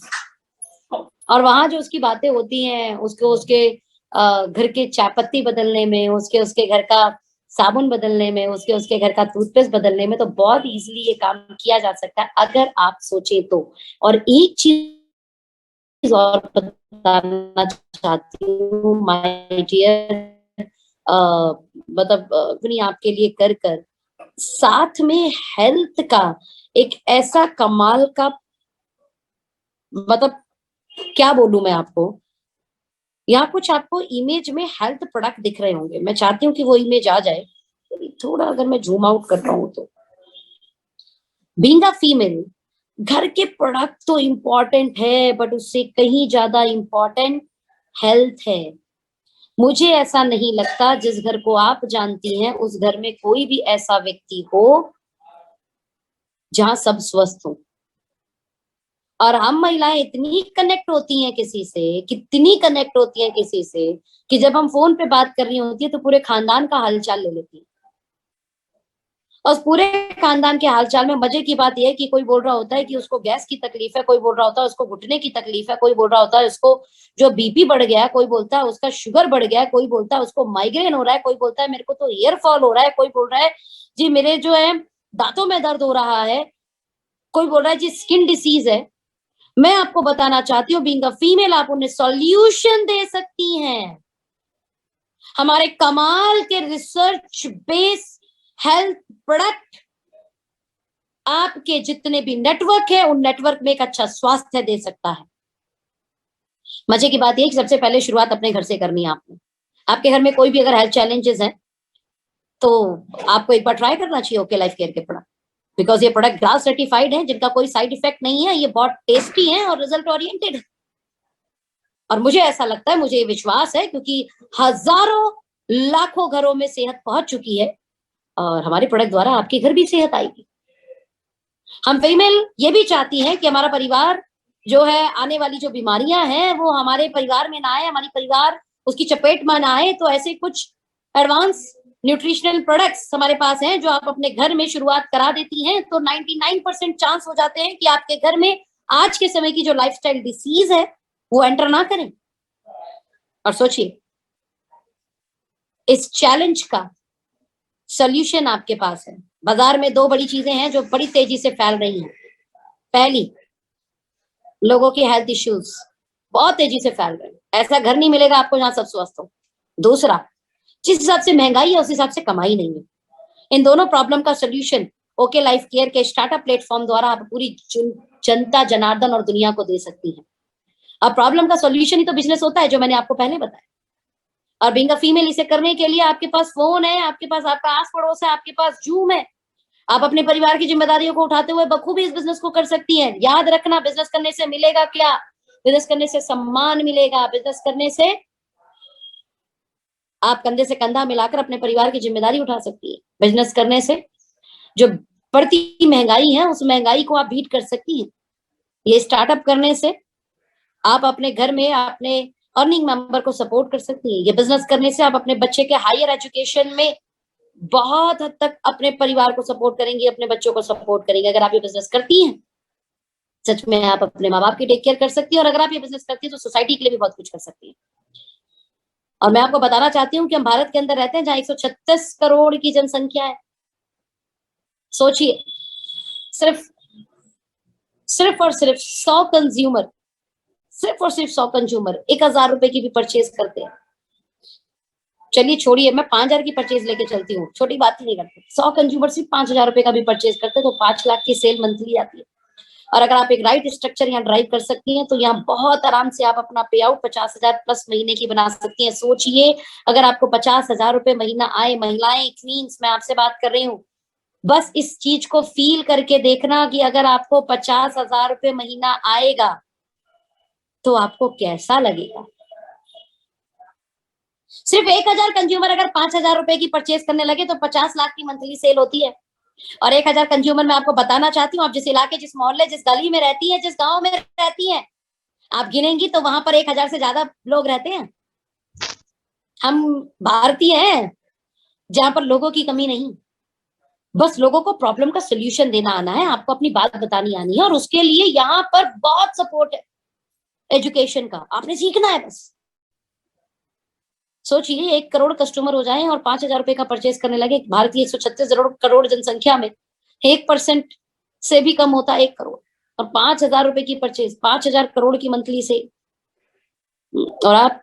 और वहां जो उसकी बातें होती हैं, उसको उसके घर के चाय पत्ती बदलने में, उसके उसके घर का साबुन बदलने में, उसके उसके घर का टूथपेस्ट बदलने में, तो बहुत इजीली ये काम किया जा सकता है अगर आप सोचे तो। और एक चीज और बताना चाहती हूँ माय डियर, मतलब अपनी आपके लिए कर कर साथ में हेल्थ का एक ऐसा कमाल का, मतलब क्या बोलूं मैं आपको, यहाँ कुछ आपको इमेज में हेल्थ प्रोडक्ट दिख रहे होंगे। मैं चाहती हूँ कि वो इमेज आ जाए थोड़ा, अगर मैं जूम आउट कर पाऊँ तो। बीइंग अ फीमेल, घर के प्रोडक्ट तो इम्पोर्टेंट है, बट उससे कहीं ज्यादा इम्पोर्टेंट हेल्थ है। मुझे ऐसा नहीं लगता जिस घर को आप जानती हैं उस घर में कोई भी ऐसा व्यक्ति हो जहां सब स्वस्थ हो। और हम महिलाएं इतनी कनेक्ट होती हैं किसी से, कितनी कनेक्ट होती हैं किसी से, कि जब हम फोन पे बात कर रही होती है तो पूरे खानदान का हालचाल ले लेती है। और उस पूरे खानदान के हालचाल में मजे की बात यह है कि कोई बोल रहा होता है कि उसको गैस की तकलीफ है, कोई बोल रहा होता है उसको घुटने की तकलीफ है, कोई बोल रहा होता है उसको जो बीपी बढ़ गया है, कोई बोलता है उसका शुगर बढ़ गया है, कोई बोलता है उसको माइग्रेन हो रहा है, कोई बोलता है मेरे को तो ईयर फॉल हो रहा है, कोई बोल रहा है जी मेरे जो है दांतों में दर्द हो रहा है, कोई बोल रहा है जी स्किन डिसीज है। मैं आपको बताना चाहती हूँ बीइंग अ फीमेल आप उन्हें सॉल्यूशन दे सकती हैं। हमारे कमाल के रिसर्च बेस्ड हेल्थ प्रोडक्ट आपके जितने भी नेटवर्क है उन नेटवर्क में एक अच्छा स्वास्थ्य दे सकता है। मजे की बात यह कि सबसे पहले शुरुआत अपने घर से करनी है आपने। आपके घर में कोई भी अगर हेल्थ चैलेंजेस हैं तो आपको एक बार ट्राई करना चाहिए ओके लाइफ केयर के प्रोडक्ट, बिकॉज ये प्रोडक्ट ग्रास सर्टिफाइड है, जिनका कोई साइड इफेक्ट नहीं है, ये बहुत टेस्टी है और रिजल्ट ओरिएंटेड है। और मुझे ऐसा लगता है, मुझे ये विश्वास है, क्योंकि हजारों लाखों घरों में सेहत पहुंच चुकी है और हमारे प्रोडक्ट द्वारा आपके घर भी सेहत आएगी। हम फीमेल ये भी चाहती हैं कि हमारा परिवार जो है आने वाली जो बीमारियां हैं वो हमारे परिवार में ना आए, हमारी परिवार उसकी चपेट में ना आए। तो ऐसे कुछ एडवांस न्यूट्रिशनल प्रोडक्ट्स हमारे पास हैं जो आप अपने घर में शुरुआत करा देती हैं तो 99% चांस हो जाते हैं कि आपके घर में आज के समय की जो लाइफस्टाइल डिसीज है वो एंटर ना करें। और सोचिए, इस चैलेंज का सॉल्यूशन आपके पास है। बाजार में दो बड़ी चीजें हैं जो बड़ी तेजी से फैल रही हैं। पहली, लोगों के हेल्थ इश्यूज बहुत तेजी से फैल रहे हैं, ऐसा घर नहीं मिलेगा आपको जहां सब स्वस्थ हो। दूसरा, जिस हिसाब से महंगाई है उस हिसाब से कमाई नहीं है। इन दोनों प्रॉब्लम का सोल्यूशन ओके लाइफ केयर के स्टार्टअप प्लेटफॉर्म द्वारा आप पूरी जनता जनार्दन और दुनिया को दे सकती हैं। अब प्रॉब्लम का सोल्यूशन ही तो बिजनेस होता है, जो मैंने आपको पहले बताया। और बीइंग अ फीमेल इसे करने के लिए आपके पास फोन है, आपके पास आपका आस पड़ोस है, आपके पास जूम है। आप अपने परिवार की जिम्मेदारियों को उठाते हुए बखूबी इस बिजनेस को कर सकती हैं। याद रखना, बिजनेस करने से मिलेगा क्या? बिजनेस करने से सम्मान मिलेगा। बिजनेस करने से आप कंधे से कंधा मिलाकर अपने परिवार की जिम्मेदारी उठा सकती है। बिजनेस करने से जो बढ़ती महंगाई है उस महंगाई को आप बीट कर सकती हैं। ये स्टार्टअप करने से आप अपने घर में अपने अर्निंग मेंबर को सपोर्ट कर सकती हैं। ये बिजनेस करने से आप अपने बच्चे के हायर एजुकेशन में बहुत हद तक अपने परिवार को सपोर्ट करेंगी, अपने बच्चों को सपोर्ट करेंगे। अगर आप ये बिजनेस करती हैं, सच में आप अपने माँ बाप की टेक केयर कर सकती हैं। और अगर आप ये बिजनेस करती हैं तो सोसाइटी के लिए भी बहुत कुछ कर सकती हैं। और मैं आपको बताना चाहती हूँ कि हम भारत के अंदर रहते हैं जहां 136 करोड़ की जनसंख्या है। सोचिए, सिर्फ और सिर्फ 100 कंज्यूमर, सिर्फ और सिर्फ 100 कंज्यूमर 1000 रुपए की भी परचेज करते हैं। चलिए छोड़िए, मैं 5000 की परचेज लेके चलती हूँ, छोटी बात ही नहीं करते। 100 कंज्यूमर सिर्फ 5000 रुपए का भी परचेज करते हैं तो 5 लाख की सेल मंथली आती है। और अगर आप एक राइट स्ट्रक्चर यहाँ ड्राइव कर सकती हैं तो यहाँ बहुत आराम से आप अपना पे आउट 50,000 प्लस महीने की बना सकती हैं। सोचिए, अगर आपको 50,000 रुपए महीना आए, महिलाएं, क्वींस, मैं आपसे बात कर रही हूँ, बस इस चीज को फील करके देखना कि अगर आपको 50,000 रुपये महीना आएगा तो आपको कैसा लगेगा। सिर्फ 1,000 कंज्यूमर अगर 5,000 रुपए की परचेज करने लगे तो 50 लाख की मंथली सेल होती है। और 1,000 कंज्यूमर मैं आपको बताना चाहती हूँ, आप जिस इलाके, जिस मोहल्ले, जिस गली में रहती है, जिस गांव में रहती है, आप गिनेंगी तो वहां पर 1,000 से ज्यादा लोग रहते हैं। हम भारतीय हैं जहां पर लोगों की कमी नहीं, बस लोगों को प्रॉब्लम का सोल्यूशन देना आना है, आपको अपनी बात बतानी आनी है, और उसके लिए यहाँ पर बहुत सपोर्ट है एजुकेशन का, आपने सीखना है बस। सोचिए 1 करोड़ कस्टमर हो जाए और 5,000 रुपए का परचेज करने लगे। भारत की 136 करोड़ जनसंख्या में 1% से भी कम होता है 1 करोड़, और 5,000 रुपए की परचेज, 5,000 करोड़ की मंथली से, और आप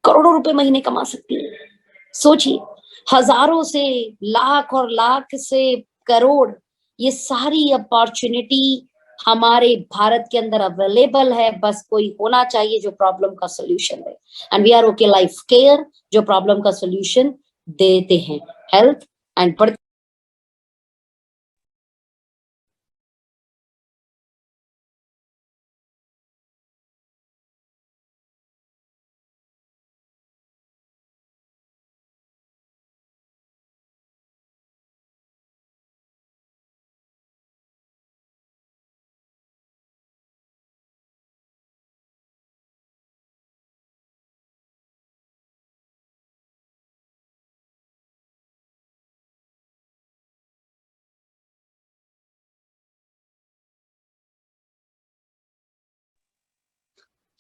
करोड़ों रुपए महीने कमा सकती हैं। सोचिए, हजारों से लाख और लाख से करोड़, ये सारी अपॉर्चुनिटी हमारे भारत के अंदर अवेलेबल है, बस कोई होना चाहिए जो प्रॉब्लम का सोल्यूशन दे। And we are OK Life Care जो प्रॉब्लम का सोल्यूशन देते हैं, health and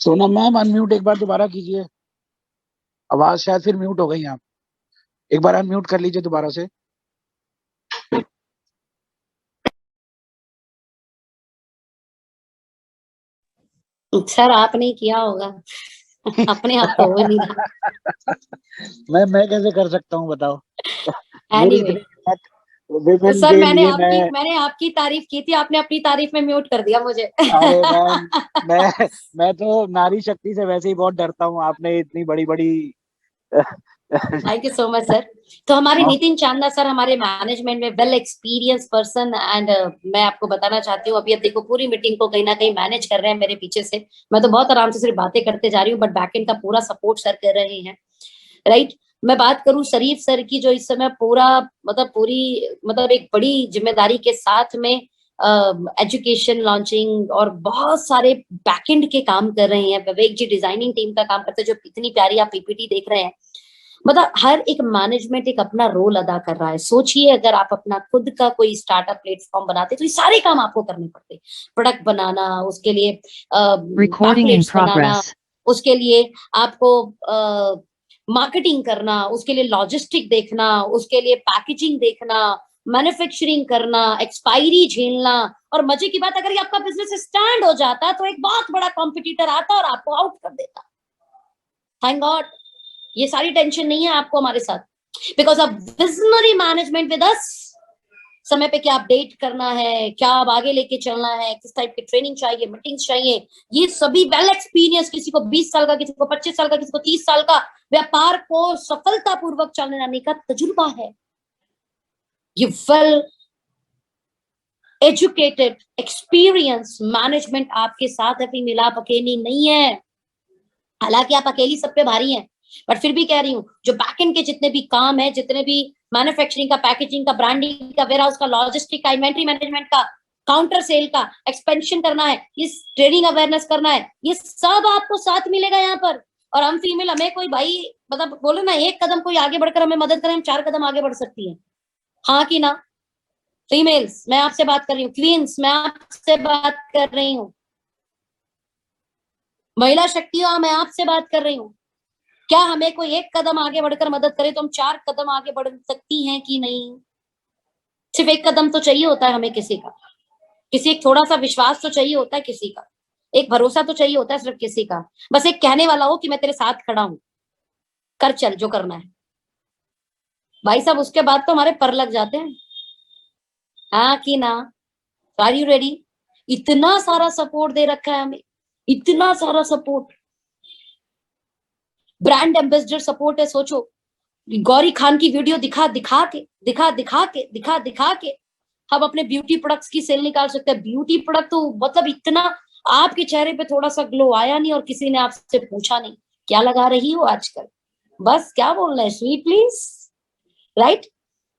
Sonam ma'am unmute एक बार दोबारा कीजिए, आवाज शायद फिर म्यूट हो गई आप, एक बार अनम्यूट कर लीजिए दोबारा से। सर आपने किया होगा अपने आप तो हो नहीं रहा। मैं कैसे कर सकता हूँ बताओ। मेरी एनीवे इतनी हिम्मत विमेन सर, के लिए मैं, मैंने आपकी तारीफ की थी, आपने अपनी तारीफ में म्यूट कर दिया मुझे। अरे मैम मैं तो नारी शक्ति से वैसे ही बहुत डरता हूँ, आपने इतनी बड़ी बड़ी thank you so much sir. तो हमारे नितिन चांदा सर हमारे मैनेजमेंट में वेल एक्सपीरियंस पर्सन, एंड मैं आपको बताना चाहती हूँ, अभी अब देखो पूरी मीटिंग को कहीं ना कहीं मैनेज कर रहे हैं मेरे पीछे से। मैं तो बहुत आराम से सिर्फ बातें करते जा रही हूँ, बट बैकएंड का पूरा सपोर्ट सर कर रहे हैं, राइट। मैं बात करूं शरीफ सर की, जो इस समय पूरी एक बड़ी जिम्मेदारी के साथ में एजुकेशन लॉन्चिंग और बहुत सारे बैकएंड के काम कर रहे हैं। विवेक जी डिजाइनिंग टीम का काम करते हैं, जो इतनी प्यारी आप पीपीटी देख रहे हैं। मतलब हर एक मैनेजमेंट एक अपना रोल अदा कर रहा है। सोचिए अगर आप अपना खुद का कोई स्टार्टअप प्लेटफॉर्म बनाते तो ये सारे काम आपको करने पड़ते, प्रोडक्ट बनाना, उसके लिए Recording in progress. उसके लिए आपको मार्केटिंग करना, उसके लिए लॉजिस्टिक देखना, उसके लिए पैकेजिंग देखना, मैन्युफैक्चरिंग करना, एक्सपायरी झेलना। और मजे की बात, अगर ये आपका बिजनेस स्टैंड हो जाता तो एक बहुत बड़ा कॉम्पिटिटर आता और आपको आउट कर देता। थैंक गॉड ये सारी टेंशन नहीं है आपको हमारे साथ, because of visionary management with us. समय पे क्या अपडेट करना है, क्या अब आगे लेके चलना है, किस टाइप की ट्रेनिंग चाहिए, मीटिंग्स चाहिए, ये सभी वेल एक्सपीरियंस, किसी को 20 साल का, किसी को 25 साल का, किसी को 30 साल का व्यापार को सफलतापूर्वक चलाने का तजुर्बा है। ये वेल एजुकेटेड एक्सपीरियंस मैनेजमेंट आपके साथ है, फीमेल आप अकेली नहीं है। हालांकि आप अकेली सब पे भारी हैं, बट फिर भी कह रही हूँ, जो बैकएंड के जितने भी काम है, जितने भी मैन्युफैक्चरिंग का, पैकेजिंग का, ब्रांडिंग का, वेयरहाउस का, लॉजिस्टिक का, इन्वेंट्री मैनेजमेंट का, काउंटर सेल का, एक्सपेंशन करना है, इस ट्रेनिंग अवेयरनेस करना है, ये सब आपको साथ मिलेगा यहाँ पर। और हम फीमेल, हमें कोई भाई मतलब बोलो ना, एक कदम कोई आगे बढ़कर हमें मदद करें, हम 4 कदम आगे बढ़ सकती है। हाँ कि ना? फीमेल्स मैं आपसे बात कर रही हूँ, क्वींस मैं आपसे बात कर रही हूँ, महिला शक्तियों मैं आपसे बात कर रही हूँ। क्या हमें कोई एक कदम आगे बढ़कर मदद करे तो हम 4 कदम आगे बढ़ सकती हैं कि नहीं? सिर्फ एक कदम तो चाहिए होता है हमें, किसी का, किसी एक थोड़ा सा विश्वास तो चाहिए होता है, किसी का एक भरोसा तो चाहिए होता है, सिर्फ किसी का, बस एक कहने वाला हो कि मैं तेरे साथ खड़ा हूं, कर चल जो करना है। भाई साहब उसके बाद तो हमारे पर लग जाते हैं। हाँ कि ना? Are you ready? इतना सारा सपोर्ट दे रखा है हमें, इतना सारा सपोर्ट, ब्रांड एम्बेसडर सपोर्ट है। सोचो गौरी खान की वीडियो दिखा दिखा के हम अपने ब्यूटी प्रोडक्ट्स की सेल निकाल सकते हैं। ब्यूटी प्रोडक्ट तो मतलब इतना, आपके चेहरे पे थोड़ा सा ग्लो आया नहीं और किसी ने आपसे पूछा नहीं क्या लगा रही हो आजकल, बस क्या बोलना है, स्वीट प्लीज, राइट।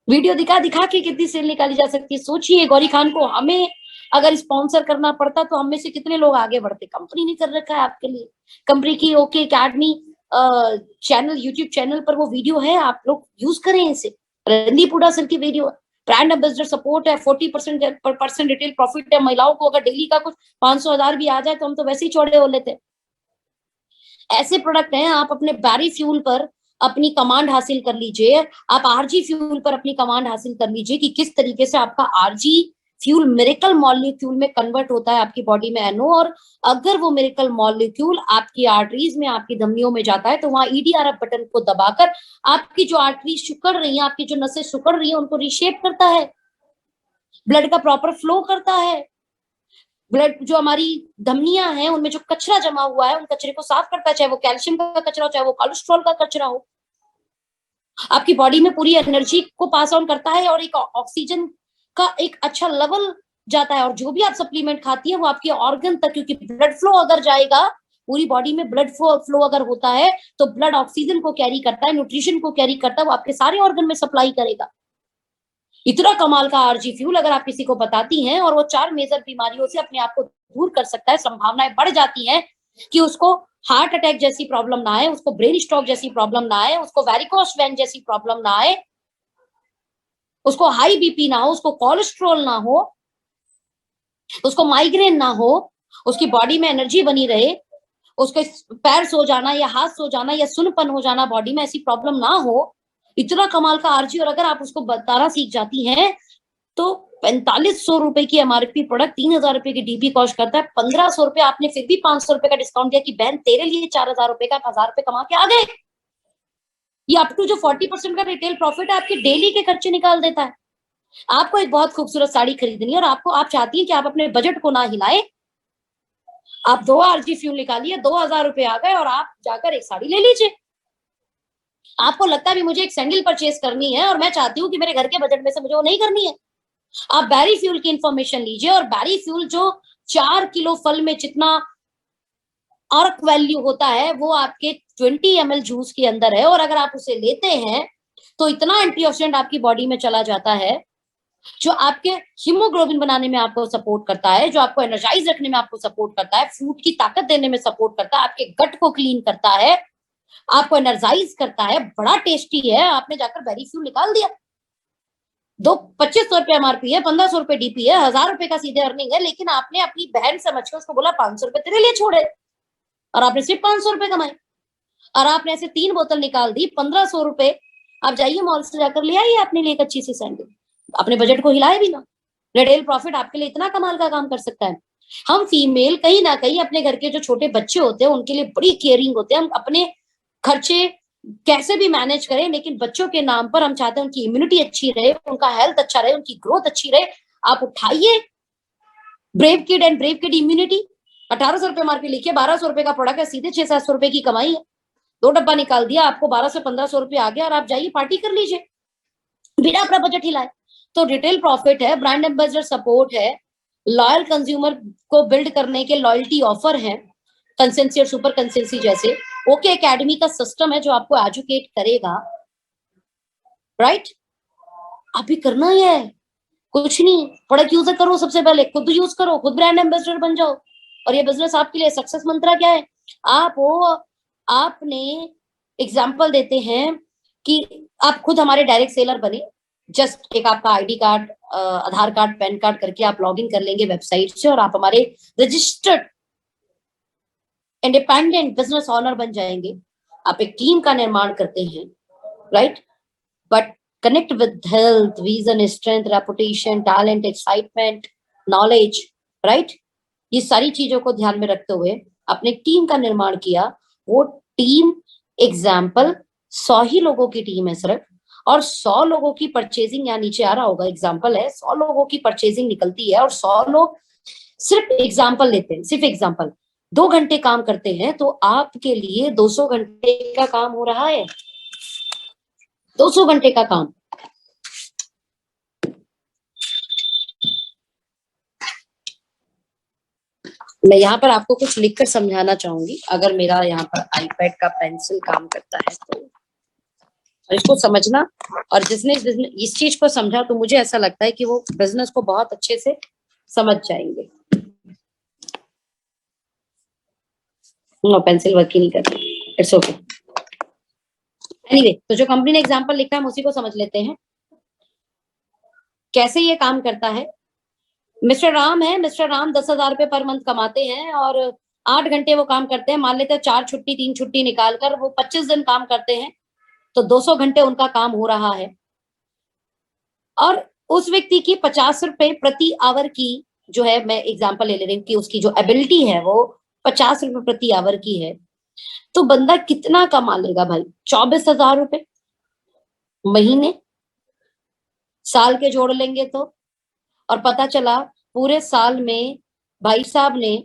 वीडियो दिखा दिखा के कितनी सेल निकाली जा सकती है। सोचिए गौरी खान को हमें अगर स्पॉन्सर करना पड़ता तो हम में से कितने लोग आगे बढ़ते। कंपनी ने कर रखा है आपके लिए, कंपनी की okay academy channel, YouTube channel पर वो वीडियो है, आप लोग यूज करें इसे। रणदीप हुडा सर की वीडियो है, ब्रांड एम्बेसडर सपोर्ट है, 40% रिटेल प्रॉफिट है। महिलाओं को अगर डेली का कुछ 500,000 भी आ जाए तो हम तो वैसे ही चौड़े हो लेते। ऐसे प्रोडक्ट हैं, आप अपने बैरी फ्यूल पर अपनी कमांड हासिल कर लीजिए, आप आरजी फ्यूल पर अपनी कमांड हासिल कर लीजिए कि किस तरीके से आपका आरजी फ्यूल मिरेकल मॉलिक्यूल में कन्वर्ट होता है आपकी बॉडी में एनओ, और अगर वो मिरेकल मॉलिक्यूल आपकी आर्टरीज में, आपकी धमनियों में जाता है तो वहां ईडीआरएफ बटन को दबाकर आपकी जो आर्टरीज सिकुड़ रही हैं, आपकी जो नसें सिकुड़ रही हैं, उनको रिशेप करता है, ब्लड का प्रॉपर फ्लो करता है, ब्लड जो हमारी धमनियां हैं उनमें जो कचरा जमा हुआ है उन कचरे को साफ करता है, चाहे वो कैल्शियम का कचरा हो, चाहे वो कोलेस्ट्रॉल का कचरा हो। आपकी बॉडी में पूरी एनर्जी को पास ऑन करता है और एक ऑक्सीजन का एक अच्छा लेवल जाता है। और जो भी आप सप्लीमेंट खाती है वो आपके ऑर्गन तक, क्योंकि ब्लड फ्लो अगर जाएगा, पूरी बॉडी में ब्लड फ्लो अगर होता है तो ब्लड ऑक्सीजन को कैरी करता है, न्यूट्रिशन को कैरी करता है, वो आपके सारे ऑर्गन में सप्लाई करेगा। इतना कमाल का आरजी फ्यूल अगर आप किसी को बताती हैं और वो 4 मेजर बीमारियों से अपने आप को दूर कर सकता है, संभावनाएं बढ़ जाती हैं कि उसको हार्ट अटैक जैसी प्रॉब्लम ना आए, उसको ब्रेन स्ट्रोक जैसी प्रॉब्लम ना आए, उसको वेरिकोस वेन जैसी प्रॉब्लम ना आए, उसको हाई बीपी ना हो, उसको कोलेस्ट्रॉल ना हो, उसको माइग्रेन ना हो, उसकी बॉडी में एनर्जी बनी रहे, उसके पैर सो जाना या हाथ सो जाना या सुनपन हो जाना बॉडी में, ऐसी प्रॉब्लम ना हो। इतना कमाल का आरजी, और अगर आप उसको बताना सीख जाती हैं तो 4500 रुपए की एमआरपी प्रोडक्ट 3000 रुपए की डीपी कॉस्ट करता है। 1500 रुपए आपने फिर भी 500 रुपए का डिस्काउंट दिया कि बहन तेरे लिए 4000 रुपए का 1000 रुपए कमा के आ गए। ये अप टू जो 40% का रिटेल प्रॉफिट है आपके डेली के खर्चे निकाल देता है। आपको एक बहुत खूबसूरत साड़ी खरीदनी है और आप चाहती हैं कि आप अपने बजट को ना हिलाए, आप 2 आरजी फ्यूल निकालिए, 2000 रुपए आ गए और आप जाकर एक साड़ी ले लीजिए। आपको लगता है भी मुझे एक सैंडल परचेज करनी है और मैं चाहती हूँ कि मेरे घर के बजट में से मुझे वो नहीं करनी है, आप बैरी फ्यूल की इंफॉर्मेशन लीजिए। और बैरी फ्यूल जो 4 किलो फल में जितना अर्क वैल्यू होता है वो आपके 20 ml जूस के अंदर है, और अगर आप उसे लेते हैं तो इतना एंटीऑक्सीडेंट आपकी बॉडी में चला जाता है जो आपके हीमोग्लोबिन बनाने में आपको सपोर्ट करता है, जो आपको एनर्जाइज रखने में आपको सपोर्ट करता है, फूड की ताकत देने में सपोर्ट करता है, आपके गट को क्लीन करता है, आपको एनर्जाइज करता है, बड़ा टेस्टी है। आपने जाकर बेरी फ्यूल निकाल दिया, 2500 रुपए एमआरपी है, 1500 रुपए डीपी है, 1000 रुपए का सीधे अर्निंग है, लेकिन आपने अपनी बहन समझ के उसको बोला 500 रुपए तेरे लिए छोड़े और आपने सिर्फ 500 रुपए कमाए, और आपने ऐसे 3 बोतल निकाल दी 1500 रुपए। आप जाइए मॉल से जाकर ले आइए अपने लिए एक अच्छी सी सैंडल, अपने बजट को हिलाए भी ना। रिटेल प्रॉफिट आपके लिए इतना कमाल का काम कर सकता है। हम फीमेल कहीं ना कहीं अपने घर के जो छोटे बच्चे होते हैं उनके लिए बड़ी केयरिंग होते हैं, हम अपने खर्चे कैसे भी मैनेज करें, लेकिन बच्चों के नाम पर हम चाहते हैं उनकी इम्यूनिटी अच्छी रहे, उनका हेल्थ अच्छा रहे, उनकी ग्रोथ अच्छी रहे। आप उठाइए brave kid and brave kid immunity, 1800 रुपए मार्के लिखिए, 1200 रुपए का प्रोडक्ट है, सीधे 600-700 रुपए की कमाई है। 2 डब्बा निकाल दिया, आपको 1200 से 1500 रुपए आ गया और आप जाइए पार्टी कर लीजिए बिना अपना बजट हिलाए। तो रिटेल प्रॉफिट है, ब्रांड एम्बेसडर सपोर्ट है, लॉयल कंज्यूमर को बिल्ड करने के लॉयल्टी ऑफर है, कंसेंसी और सुपर कंसेंसी जैसे ओके एकेडमी का सिस्टम है जो आपको एजुकेट करेगा, राइट। अभी करना ही है कुछ नहीं, प्रोडक्ट यूज करो, सबसे पहले खुद यूज करो, खुद ब्रांड एम्बेसडर बन जाओ, और ये बिजनेस आपके लिए सक्सेस मंत्रा क्या है। आपने एग्जांपल देते हैं कि आप खुद हमारे डायरेक्ट सेलर बने, जस्ट एक आपका आईडी कार्ड, आधार कार्ड, पैन कार्ड करके आप लॉग इन कर लेंगे वेबसाइट से और आप हमारे रजिस्टर्ड इंडिपेंडेंट बिजनेस ऑनर बन जाएंगे। आप एक टीम का निर्माण करते हैं, right, but connect with health, vision, strength, reputation, talent, excitement, knowledge, right. ये सारी चीजों को ध्यान में रखते हुए अपने टीम का निर्माण किया। वो टीम एग्जाम्पल 100 ही लोगों की टीम है सिर्फ, और 100 लोगों की परचेजिंग, यहाँ नीचे आ रहा होगा एग्जाम्पल है, 100 लोगों की परचेजिंग निकलती है और 100 लोग सिर्फ एग्जाम्पल लेते हैं, सिर्फ एग्जाम्पल 2 घंटे काम करते हैं, तो आपके लिए 200 घंटे का काम हो रहा है, 200 घंटे का काम। मैं यहाँ पर आपको कुछ लिखकर समझाना चाहूंगी, अगर मेरा यहाँ पर आईपैड का पेंसिल काम करता है तो। और इसको समझना, और जिसने इस चीज को समझा तो मुझे ऐसा लगता है कि वो बिजनेस को बहुत अच्छे से समझ जाएंगे। पेंसिल वर्क ही नहीं कर रही, इट्स ओके। एनीवे, तो जो कंपनी ने एग्जांपल लिखा है हम उसी को समझ लेते हैं कैसे ये काम करता है। मिस्टर राम है, मिस्टर राम 10,000 रुपए पर मंथ कमाते हैं और 8 घंटे वो काम करते हैं। मान लेते हैं 4 छुट्टी 3 छुट्टी निकालकर वो 25 दिन काम करते हैं, तो 200 घंटे उनका काम हो रहा है। और उस व्यक्ति की 50 रुपए प्रति आवर की जो है, मैं एग्जांपल ले रही हूँ कि उसकी जो एबिलिटी है वो 50 रुपए प्रति आवर की है, तो बंदा कितना कमा लेगा भाई? 24,000 रुपए महीने, साल के जोड़ लेंगे तो। और पता चला पूरे साल में भाई साहब ने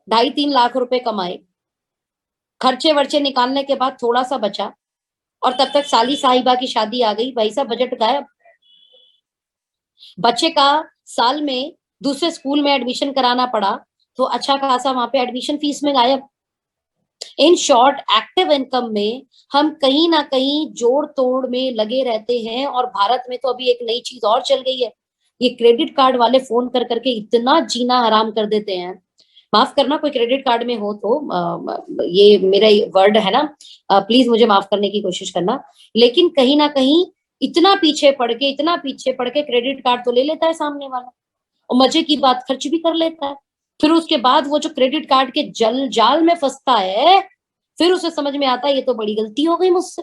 2.5-3 लाख रुपए कमाए। खर्चे वर्चे निकालने के बाद थोड़ा सा बचा, और तब तक साली साहिबा की शादी आ गई, भाई साहब बजट गायब। बच्चे का साल में दूसरे स्कूल में एडमिशन कराना पड़ा, तो अच्छा खासा वहां पे एडमिशन फीस में गायब। इन शॉर्ट, एक्टिव इनकम में हम कहीं ना कहीं जोड़ तोड़ में लगे रहते हैं। और भारत में तो अभी एक नई चीज और चल गई है, ये क्रेडिट कार्ड वाले फोन कर करके इतना जीना हराम कर देते हैं। माफ करना कोई क्रेडिट कार्ड में हो तो, ये मेरा वर्ड है ना, प्लीज मुझे माफ करने की कोशिश करना। लेकिन कहीं ना कहीं इतना पीछे पड़ के क्रेडिट कार्ड तो ले लेता है सामने वाला, और मजे की बात खर्च भी कर लेता है। फिर उसके बाद वो जो क्रेडिट कार्ड के जाल में फंसता है, फिर उसे समझ में आता है ये तो बड़ी गलती हो गई मुझसे।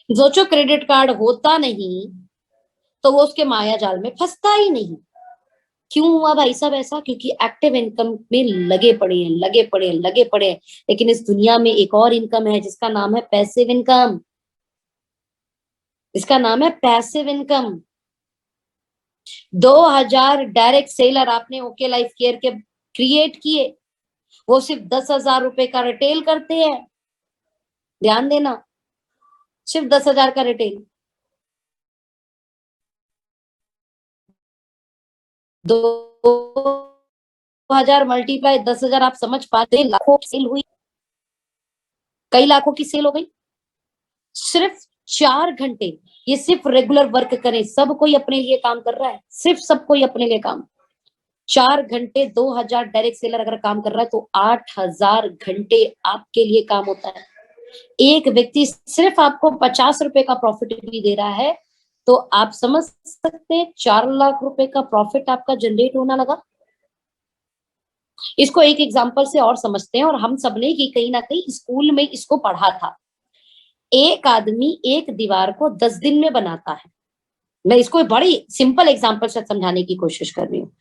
जो क्रेडिट कार्ड होता नहीं तो वो उसके माया जाल में फंसता ही नहीं। क्यों हुआ भाई साहब ऐसा? क्योंकि एक्टिव इनकम में लगे पड़े हैं। लेकिन इस दुनिया में एक और इनकम है जिसका नाम है पैसिव इनकम। इसका नाम है पैसिव इनकम। 2000 डायरेक्ट सेलर आपने ओके लाइफ केयर के क्रिएट किए, वो सिर्फ 10,000 रुपए का रिटेल करते हैं। ध्यान देना, सिर्फ 10,000 का रिटेल। 2000 मल्टीप्लाई 10,000, आप समझ पाते हैं? लाखों की सेल हुई, कई लाखों की सेल हो गई। सिर्फ 4 घंटे, ये सिर्फ रेगुलर वर्क करें, सब कोई अपने लिए काम कर रहा है, सिर्फ सब कोई अपने लिए काम। 4 घंटे 2000 डायरेक्ट सेलर अगर काम कर रहा है तो 8,000 घंटे आपके लिए काम होता है। एक व्यक्ति सिर्फ आपको 50 रुपए का प्रॉफिट भी दे रहा है, तो आप समझ सकते हैं 4 लाख रुपए का प्रॉफिट आपका जनरेट होना लगा। इसको एक एग्जांपल से और समझते हैं, और हम सबने ही कहीं ना कहीं स्कूल में इसको पढ़ा था। एक आदमी एक दीवार को 10 दिन में बनाता है। मैं इसको बड़ी सिंपल एग्जांपल से समझाने की कोशिश कर रही हूँ।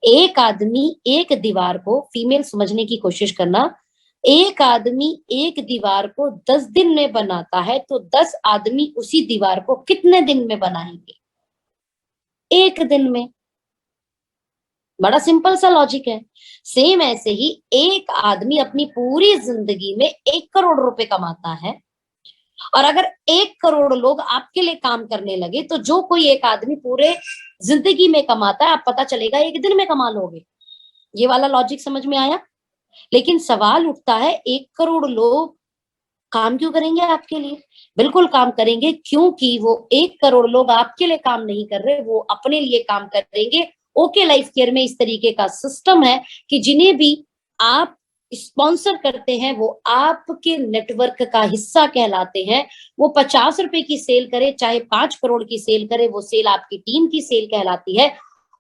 एक आदमी एक दीवार को, फीमेल समझने की कोशिश करना, एक आदमी एक दीवार को 10 दिन में बनाता है, तो 10 आदमी उसी दीवार को कितने दिन में बनाएंगे? 1 दिन में। बड़ा सिंपल सा लॉजिक है। सेम ऐसे ही एक आदमी अपनी पूरी जिंदगी में 1 करोड़ रुपए कमाता है, और अगर 1 करोड़ लोग आपके लिए काम करने लगे, तो जो कोई एक आदमी पूरे जिंदगी में कमाता है, आप पता चलेगा 1 दिन में कमा लोगे। ये वाला लॉजिक समझ में आया? लेकिन सवाल उठता है, 1 करोड़ लोग काम क्यों करेंगे आपके लिए? बिल्कुल काम करेंगे, क्योंकि वो 1 करोड़ लोग आपके लिए काम नहीं कर रहे, वो अपने लिए काम करेंगे। ओके लाइफ केयर में इस तरीके का सिस्टम है कि जिन्हें भी आप स्पॉन्सर करते हैं वो आपके नेटवर्क का हिस्सा कहलाते हैं। वो 50 रुपए की सेल करे, चाहे 5 करोड़ की सेल करे, वो सेल आपकी टीम की सेल कहलाती है।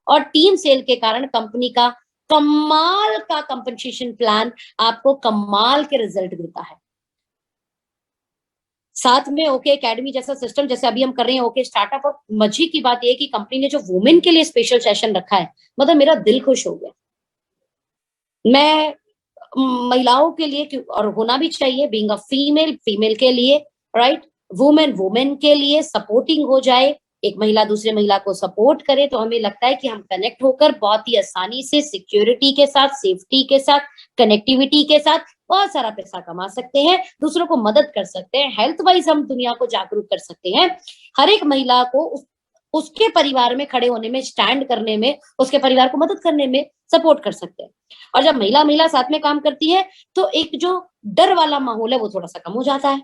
और टीम सेल के कारण कंपनी का कमाल का कंपनसेशन प्लान आपको कमाल के रिजल्ट देता है। साथ में ओके एकेडमी जैसा सिस्टम, जैसे अभी हम कर रहे हैं ओके स्टार्टअप। और मजे की बात यह है कि कंपनी ने जो वुमेन के लिए स्पेशल सेशन रखा है, मतलब मेरा दिल खुश हो गया। मैं महिलाओं के लिए, और होना भी चाहिए, बीइंग अ फीमेल के लिए, राइट, वुमेन के लिए सपोर्टिंग हो जाए, एक महिला दूसरे महिला को सपोर्ट करे, तो हमें लगता है कि हम कनेक्ट होकर बहुत ही आसानी से, सिक्योरिटी के साथ, सेफ्टी के साथ, कनेक्टिविटी के साथ बहुत सारा पैसा कमा सकते हैं, दूसरों को मदद कर सकते हैं, हेल्थ वाइज हम दुनिया को जागरूक कर सकते हैं। हर एक महिला को उसके परिवार में खड़े होने में, स्टैंड करने में, उसके परिवार को मदद करने में सपोर्ट कर सकते हैं। और जब महिला महिला साथ में काम करती है तो एक जो डर वाला माहौल है वो थोड़ा सा कम हो जाता है।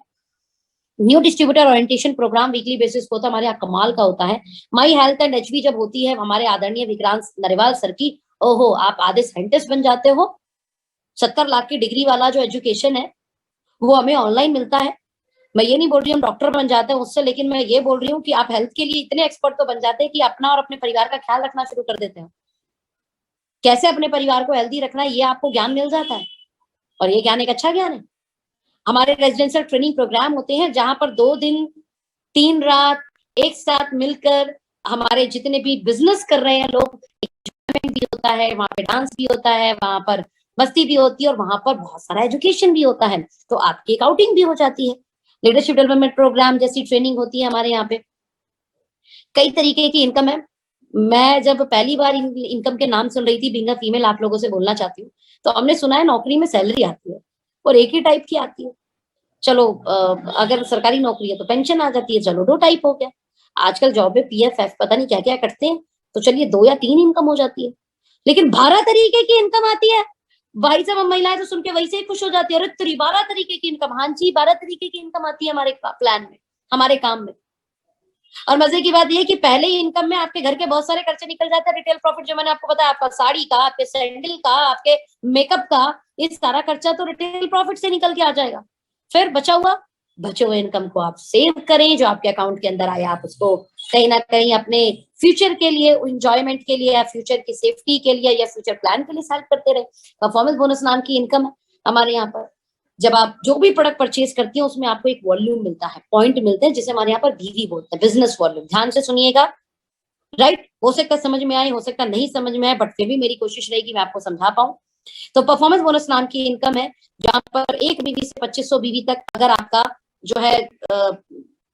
New distributor orientation programme weekly basis को तो हमारे यहाँ कमाल का होता है। माई हेल्थ एंड एचवी जब होती है हमारे आदरणीय विक्रांत नरेवाल सर की, ओहो आप आधे साइंटिस्ट बन जाते हो। 70 लाख की डिग्री वाला जो एजुकेशन है वो हमें ऑनलाइन मिलता है। मैं ये नहीं बोल रही हम डॉक्टर बन जाते हैं उससे, लेकिन मैं ये बोल रही हूँ कि आप हेल्थ के लिए इतने एक्सपर्ट तो बन जाते हैं कि अपना और अपने परिवार का ख्याल रखना शुरू कर देते हैं। कैसे अपने परिवार को हेल्दी रखना है ये आपको ज्ञान मिल जाता है, और ये ज्ञान एक अच्छा ज्ञान है। हमारे रेजिडेंशियल ट्रेनिंग प्रोग्राम होते हैं जहां पर 2 दिन 3 रात एक साथ मिलकर हमारे जितने भी बिजनेस कर रहे हैं लोग, एंजॉयमेंट भी होता है, वहां पे डांस भी होता है, वहां पर मस्ती भी होती है, और वहां पर बहुत सारा एजुकेशन भी होता है। तो आपकी एक आउटिंग भी हो जाती है। लीडरशिप डेवलपमेंट प्रोग्राम जैसी ट्रेनिंग होती है हमारे यहाँ पे। कई तरीके की इनकम है। मैं जब पहली बार इनकम के नाम सुन रही थी, बीइंग अ फीमेल आप लोगों से बोलना चाहती हूँ, तो हमने सुना है नौकरी में सैलरी आती है और एक ही टाइप की आती है। चलो अगर सरकारी नौकरी है तो पेंशन आ जाती है, चलो 2 टाइप हो गया। आजकल जॉब में पीएफ पता नहीं क्या क्या कटते हैं, तो चलिए 2 या 3 इनकम हो जाती है। लेकिन 12 तरीके की इनकम आती है। भाई साहब हम महिलाएं तो सुन के वैसे ही खुश हो जाती है, अरे 12 तरीके की इनकम। हाँ जी 12 तरीके की इनकम आती है हमारे प्लान में, हमारे काम में। और मजे की बात यह कि पहले ही इनकम में आपके घर के बहुत सारे खर्चे निकल जाते हैं। रिटेल प्रॉफिट जो मैंने आपको बताया, आपका साड़ी का, आपके सैंडल का, आपके मेकअप का, इस सारा खर्चा तो रिटेल प्रॉफिट से निकल के आ जाएगा। फिर बचे हुए इनकम को आप सेव करें, जो आपके अकाउंट के अंदर आए आप उसको कहीं ना कहीं अपने फ्यूचर के लिए, इंजॉयमेंट के लिए, या फ्यूचर की सेफ्टी के लिए, या फ्यूचर प्लान के लिए हेल्प करते रहे। परफॉर्मेंस बोनस नाम की इनकम है हमारे यहाँ पर। जब आप जो भी प्रोडक्ट परचेज करती हैं उसमें आपको एक वॉल्यूम मिलता है, पॉइंट मिलते हैं, जिसे हमारे यहाँ पर बीवी बोलते हैं, बिजनेस वॉल्यूम। ध्यान से सुनिएगा, राइट। हो सकता समझ में आए, हो सकता नहीं समझ में आए, बट फिर भी मेरी कोशिश रहेगी मैं आपको समझा पाऊं। तो परफॉर्मेंस बोनस नाम की इनकम है जहां पर एक बीवी से 2500 बीवी तक अगर आपका जो है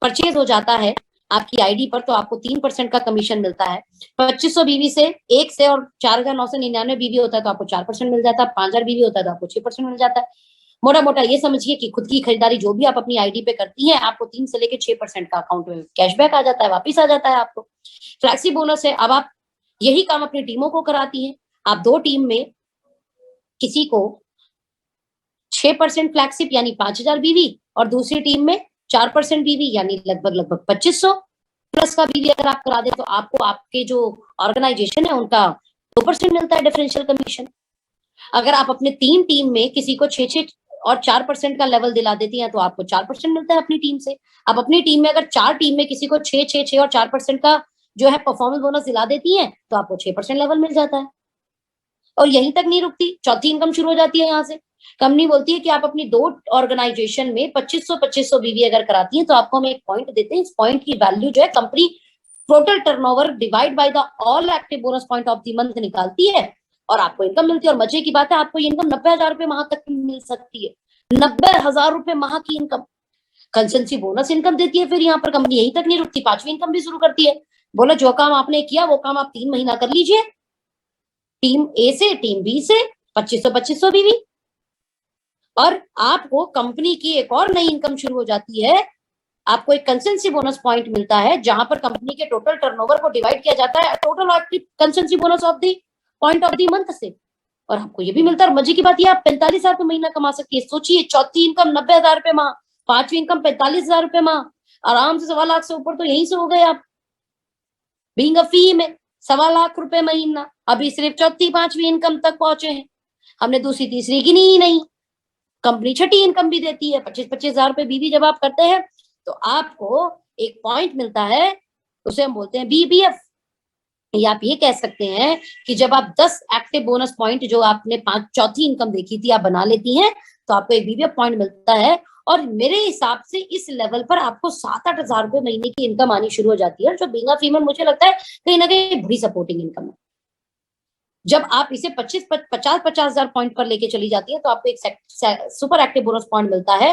परचेज हो जाता है आपकी आईडी पर, तो आपको 3% का कमीशन मिलता है। 2500 बीवी से 1 से और 4999 बीवी होता है तो आपको 4% मिल जाता है। 5000 बीवी होता है तो आपको 6% मिल जाता है। मोटा मोटा ये समझिए कि खुद की खरीदारी जो भी आप अपनी आईडी पे करती हैं, आपको 3 से लेकर 6% का अकाउंट में कैशबैक आ जाता है, वापिस आ जाता है आपको। फ्लैक्सी बोनस है, अब आप यही काम अपनी टीमों को कराती हैं। आप 2 टीम में किसी को 6% फ्लैक्सिप यानी 5000 बीवी, और दूसरी टीम में 4% बीवी यानी लगभग 2500 प्लस का बीवी अगर आप करा दे तो आपको आपके जो ऑर्गेनाइजेशन है उनका 2% मिलता है डिफरेंशियल कमीशन। अगर आप अपने 3 टीम में किसी को 6 और 4% का लेवल दिला देती हैं तो आपको 4% मिलता है अपनी टीम से। अब अपनी टीम में अगर 4 टीम में किसी को 6 और 4% का जो है परफॉर्मेंस बोनस दिला देती हैं तो आपको 6% लेवल मिल जाता है। और यहीं तक नहीं रुकती, चौथी इनकम शुरू हो जाती है यहाँ से। कंपनी बोलती है कि आप अपनी 2 ऑर्गेनाइजेशन में 2500 बीवी अगर कराती हैं तो आपको हम एक पॉइंट देते हैं। इस पॉइंट की वैल्यू जो है company total turnover divide by the all active bonus point of the month निकालती है और आपको इनकम मिलती है। और मजे की बात है आपको ये इनकम 90,000 रुपए माह तक मिल सकती है। 90,000 रुपए माह की इनकम कंसल्टेंसी बोनस इनकम देती है। फिर यहाँ पर कंपनी यहीं तक नहीं रुकती, 5वीं इनकम भी शुरू करती है। बोला जो काम आपने किया वो काम आप 3 महीना कर लीजिए, टीम ए से टीम बी से 2500 बीवी, और आपको कंपनी की एक और नई इनकम शुरू हो जाती है। आपको एक कंसल्टेंसी बोनस पॉइंट मिलता है जहां पर कंपनी के टोटल टर्नओवर को डिवाइड किया जाता है total active consultancy bonus of the point of the month से, और आपको ये भी मिलता है। मजे की बात ये आप 45,000 रुपए महीना कमा सकती है। सोचिए, चौथी इनकम 90,000 रुपए माह, 5वीं इनकम 45,000 रुपए माह, आराम से 1.25 लाख से ऊपर तो यहीं से हो गए आप। बीइंग अ फीमेल 1.25 लाख रुपए महीना, अभी सिर्फ चौथी 5वीं इनकम तक पहुंचे हैं। हमने दूसरी तीसरी गिनी ही नहीं। कंपनी छठी इनकम भी देती है। 25,000 रुपए बीवी जब आप करते हैं तो आपको एक पॉइंट मिलता है, उसे हम बोलते हैं बीबीएफ। या आप ये कह सकते हैं कि जब आप 10 एक्टिव बोनस पॉइंट जो आपने चौथी इनकम देखी थी आप बना लेती हैं तो आपको एक बीबीएफ पॉइंट मिलता है। और मेरे हिसाब से इस लेवल पर आपको 7-8 हजार रुपए महीने की इनकम आनी शुरू हो जाती है, जो बीइंग अ फीमेल मुझे लगता है कहीं ना कहीं बड़ी सपोर्टिंग इनकम है। जब आप इसे 50 हजार पॉइंट पर लेके चली जाती है तो आपको एक सुपर एक्टिव बोनस पॉइंट मिलता है।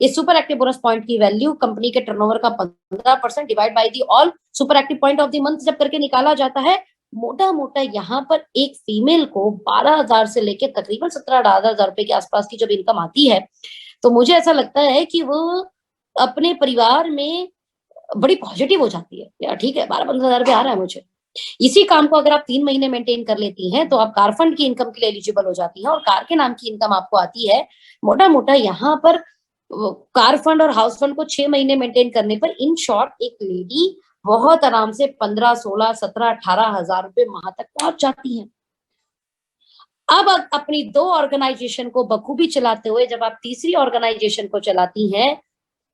इस सुपर एक्टिव बोनस पॉइंट की वैल्यू कंपनी के टर्नओवर का 15% divide by the all super active point of the month जब करके निकाला जाता है। मोटा मोटा यहाँ पर एक फीमेल को 12,000 से लेके तकरीबन 17-18,000 रुपए के आसपास की जब इनकम आती है तो मुझे ऐसा लगता है कि वो अपने परिवार में बड़ी पॉजिटिव हो जाती है, यार ठीक है 12-15 हजार रुपये आ रहा है मुझे। इसी काम को अगर आप 3 महीने मेंटेन कर लेती हैं तो आप कार फंड की इनकम के लिए एलिजिबल हो जाती हैं, और कार के नाम की इनकम आपको आती है मोटा मोटा यहाँ पर कार फंड और हाउस फंड को 6 महीने मेंटेन करने पर इन शॉर्ट एक लेडी बहुत आराम से 15, 16, 17, 18 हजार रुपए माह तक पहुंच जाती है। अब अपनी 2 ऑर्गेनाइजेशन को बखूबी चलाते हुए जब आप तीसरी ऑर्गेनाइजेशन को चलाती हैं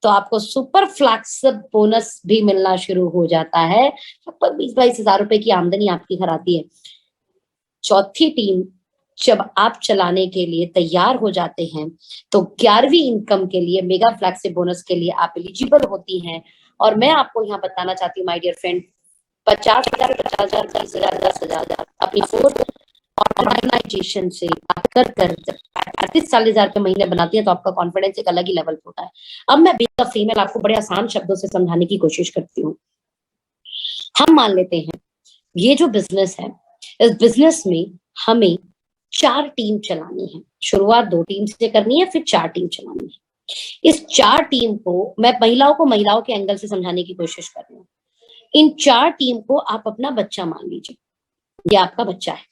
तो आपको सुपर फ्लैक्स बोनस भी मिलना शुरू हो जाता है। लगभग 20-22 हजार रुपए की आमदनी आपकी घर आती है। चौथी टीम जब आप चलाने के लिए तैयार हो जाते हैं तो 11वीं इनकम के लिए मेगा फ्लैक्सिब बोनस के लिए आप एलिजिबल होती हैं। और मैं आपको यहाँ बताना चाहती हूँ माय डियर फ्रेंड, 50,000, 50,000, 20,000, 10,000 अपनी 4 ऑर्गेनाइजेशन से आप कर 35-40,000 रुपए महीने बनाती है तो आपका कॉन्फिडेंस एक अलग ही लेवल पे होता है। अब मैं बीइंग अ फीमेल आपको बड़े आसान शब्दों से समझाने की कोशिश करती हूँ। हम मान लेते हैं ये जो बिजनेस है, इस बिजनेस में हमें 4 टीम चलानी है। शुरुआत 2 टीम से करनी है, फिर 4 टीम चलानी है। इस 4 टीम को मैं महिलाओं के एंगल से समझाने की कोशिश कर रही हूँ। इन 4 टीम को आप अपना बच्चा मान लीजिए, ये आपका बच्चा है,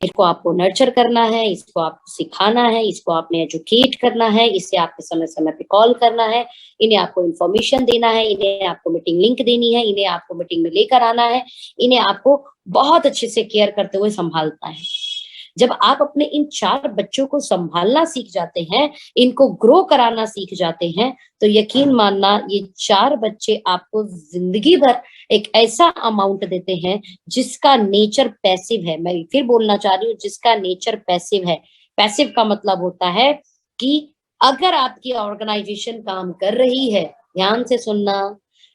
इसको आपको नर्चर करना है, इसको आपको सिखाना है, इसको आपने एजुकेट करना है, इससे आपको समय समय पे कॉल करना है, इन्हें आपको इन्फॉर्मेशन देना है, इन्हें आपको मीटिंग लिंक देनी है, इन्हें आपको मीटिंग में लेकर आना है, इन्हें आपको बहुत अच्छे से केयर करते हुए संभालना है। जब आप अपने इन 4 बच्चों को संभालना सीख जाते हैं, इनको ग्रो कराना सीख जाते हैं, तो यकीन मानना ये 4 बच्चे आपको जिंदगी भर एक ऐसा अमाउंट देते हैं जिसका नेचर पैसिव है। मैं फिर बोलना चाह रही हूँ, जिसका नेचर पैसिव है। पैसिव का मतलब होता है कि अगर आपकी ऑर्गेनाइजेशन काम कर रही है, ध्यान से सुनना,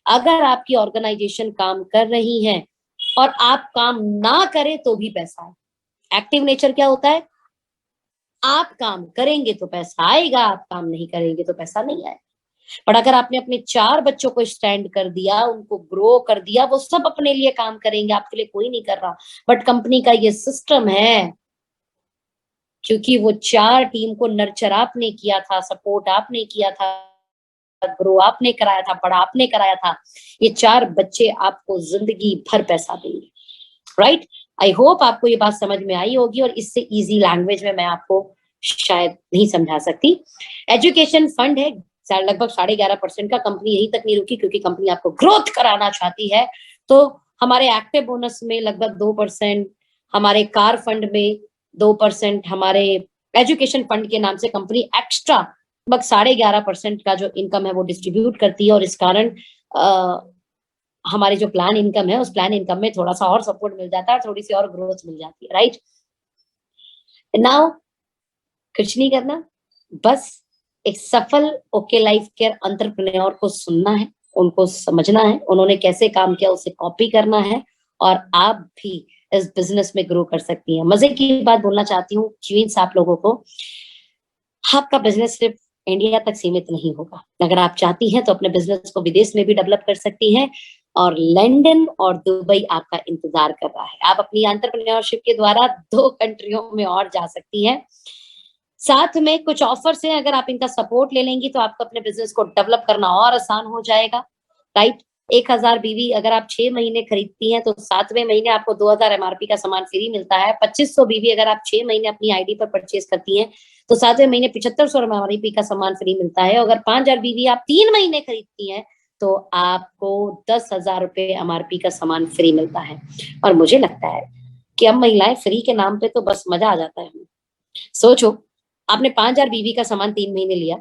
अगर आपकी ऑर्गेनाइजेशन काम कर रही है और आप काम ना करें तो भी पैसा है। एक्टिव नेचर क्या होता है? आप काम करेंगे तो पैसा आएगा, आप काम नहीं करेंगे तो पैसा नहीं आएगा। पर अगर आपने अपने 4 बच्चों को स्टैंड कर दिया, उनको ग्रो कर दिया, वो सब अपने लिए काम करेंगे, आपके लिए कोई नहीं कर रहा। बट कंपनी का ये सिस्टम है, क्योंकि वो 4 टीम को नर्चर आपने किया था, सपोर्ट आपने किया था, ग्रो आपने कराया था, बड़ा आपने कराया था। ये 4 बच्चे आपको जिंदगी भर पैसा देंगे। राइट? आई होप आपको ये बात समझ में आई होगी, और इससे इजी लैंग्वेज में मैं आपको शायद नहीं समझा सकती। एजुकेशन फंड है लगभग 11.5% का। कंपनी यही तक नहीं रुकी, क्योंकि कंपनी आपको ग्रोथ कराना चाहती है। तो हमारे एक्टिव बोनस में लगभग 2%, हमारे कार फंड में 2%, हमारे एजुकेशन फंड के नाम से कंपनी एक्स्ट्रा लगभग 11.5% का जो इनकम है वो डिस्ट्रीब्यूट करती है। और इस कारण हमारे जो प्लान इनकम है, उस प्लान इनकम में थोड़ा सा और सपोर्ट मिल जाता है, थोड़ी सी और ग्रोथ मिल जाती है। राइट नाउ कुछ नहीं करना, बस एक सफल ओके लाइफ केयर एंटरप्रेन्योर को सुनना है, उनको समझना है, उन्होंने कैसे काम किया उसे कॉपी करना है, और आप भी इस बिजनेस में ग्रो कर सकती हैं। मजे की बात बोलना चाहती हूँ क्वींस आप लोगों को, आपका बिजनेस सिर्फ इंडिया तक सीमित नहीं होगा। अगर आप चाहती हैं तो अपने बिजनेस को विदेश में भी डेवलप कर सकती हैं, और लंदन और दुबई आपका इंतजार कर रहा है। आप अपनी एंटरप्रेन्योरशिप के द्वारा 2 कंट्रियों में और जा सकती हैं। साथ में कुछ ऑफर्स हैं, अगर आप इनका सपोर्ट ले लेंगी तो आपको अपने बिजनेस को डेवलप करना और आसान हो जाएगा। राइट? 1000 बीवी अगर आप 6 महीने खरीदती हैं तो 7वें महीने आपको 2000 एमआरपी का सामान फ्री मिलता है। 2500 बीवी अगर आप 6 महीने अपनी आईडी पर परचेज करती हैं तो 7वें महीने 7500 एमआरपी का सामान फ्री मिलता है। अगर 5000 बीवी आप 3 महीने खरीदती हैं तो आपको 10,000 रुपए एमआरपी का सामान फ्री मिलता है। और मुझे लगता है कि अब महिलाएं फ्री के नाम पे तो बस मजा आ जाता है। सोचो, आपने 5000 बीवी का सामान 3 महीने लिया,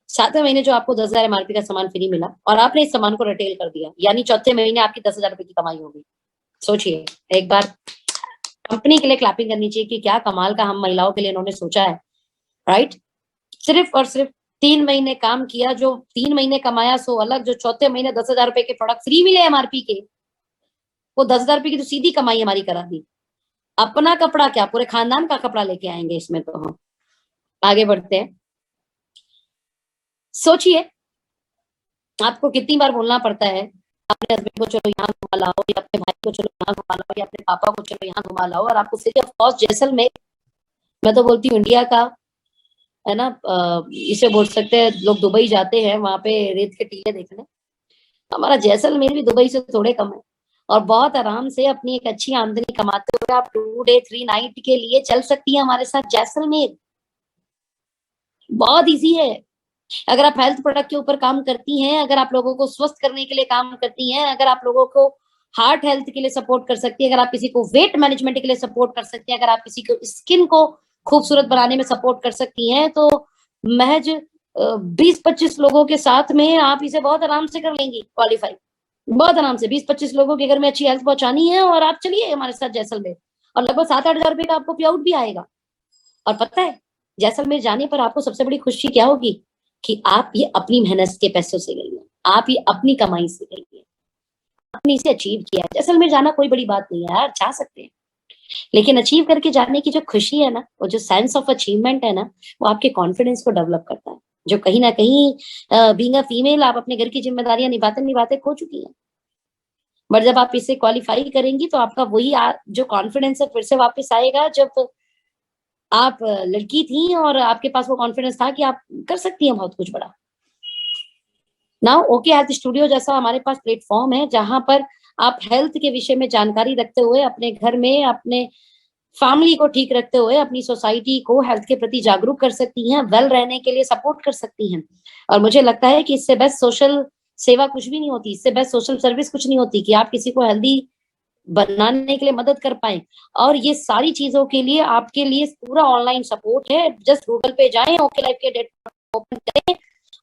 7वें महीने जो आपको 10,000 एमआरपी का सामान फ्री मिला, और आपने इस सामान को रिटेल कर दिया, यानी चौथे महीने आपकी 10,000 रुपए की कमाई होगी। सोचिए, एक बार कंपनी के लिए क्लैपिंग करनी चाहिए कि क्या कमाल का हम महिलाओं के लिए इन्होंने सोचा है। राइट? सिर्फ और सिर्फ 3 महीने काम किया, जो 3 महीने कमाया सो अलग, जो चौथे महीने 10,000 रुपए के प्रोडक्ट फ्री मिले एमआरपी के, वो 10,000 रुपए की तो सीधी कमाई हमारी करा दी। अपना कपड़ा क्या, पूरे खानदान का कपड़ा लेके आएंगे इसमें। तो हम आगे बढ़ते हैं। सोचिए, आपको कितनी बार बोलना पड़ता है अपने हस्बैंड को चलो यहाँ घुमा लाओ, या अपने भाई को चलो यहाँ घुमा लाओ, या अपने पापा को चलो यहाँ घुमा लाओ, और आपको सिटी ऑफ कॉस्ट जैसलमेर, मैं तो बोलती हूँ इंडिया का है ना, इसे बोल सकते हैं लोग, दुबई जाते हैं वहां पे रेत के टीले देखने, हमारा जैसलमेर भी दुबई से थोड़े कम है, और बहुत आराम से अपनी एक अच्छी आमदनी कमाते हुए आप 2 डे 3 नाइट के लिए चल सकती है हमारे साथ जैसलमेर। बहुत इजी है। अगर आप हेल्थ प्रोडक्ट के ऊपर काम करती हैं, अगर आप लोगों को स्वस्थ करने के लिए काम करती हैं, अगर आप लोगों को हार्ट हेल्थ के लिए सपोर्ट कर सकती है, अगर आप किसी को वेट मैनेजमेंट के लिए सपोर्ट कर सकती हैं, अगर आप किसी को स्किन को खूबसूरत बनाने में सपोर्ट कर सकती हैं, तो महज 20-25 लोगों के साथ में आप इसे बहुत आराम से कर लेंगी क्वालिफाई। बहुत आराम से 20-25 लोगों के घर में अच्छी हेल्थ पहुंचानी है और आप चलिए हमारे साथ जैसलमेर, और लगभग 7-8 हजार रुपए का आपको पे आउट भी आएगा। और पता है जैसलमेर जाने पर आपको सबसे बड़ी खुशी क्या होगी कि आप ये अपनी मेहनत के पैसों से गई हैं, आप ये अपनी कमाई से गई हैं, आपने इसे अचीव किया। जैसलमेर जाना कोई बड़ी बात नहीं है यार, जा सकते हैं, लेकिन अचीव करके जाने की जो खुशी है ना, वो जो सेंस ऑफ अचीवमेंट है ना, वो आपके कॉन्फिडेंस को डेवलप करता है, जो कहीं ना कहीं बीइंग अ फीमेल आप अपने घर की जिम्मेदारियां निभाते निभाते खो चुकी हैं। बट जब आप इसे क्वालिफाई करेंगी तो आपका वही जो कॉन्फिडेंस है फिर से वापस आएगा, जब आप लड़की थी और आपके पास वो कॉन्फिडेंस था कि आप कर सकती हैं बहुत कुछ बड़ा। नाउ ओके हेल्थ स्टूडियो जैसा हमारे पास प्लेटफॉर्म है जहां पर आप हेल्थ के विषय में जानकारी रखते हुए अपने घर में अपने फैमिली को ठीक रखते हुए अपनी सोसाइटी को हेल्थ के प्रति जागरूक कर सकती हैं, वेल रहने के लिए सपोर्ट कर सकती हैं। और मुझे लगता है कि इससे बेस्ट सोशल सेवा कुछ भी नहीं होती, इससे बेस्ट सोशल सर्विस कुछ नहीं होती कि आप किसी को हेल्दी बनाने के लिए मदद कर पाए। और ये सारी चीजों के लिए आपके लिए पूरा ऑनलाइन सपोर्ट है। जस्ट गूगल पे जाएं, ओके लाइफ के डेट ओपन करें,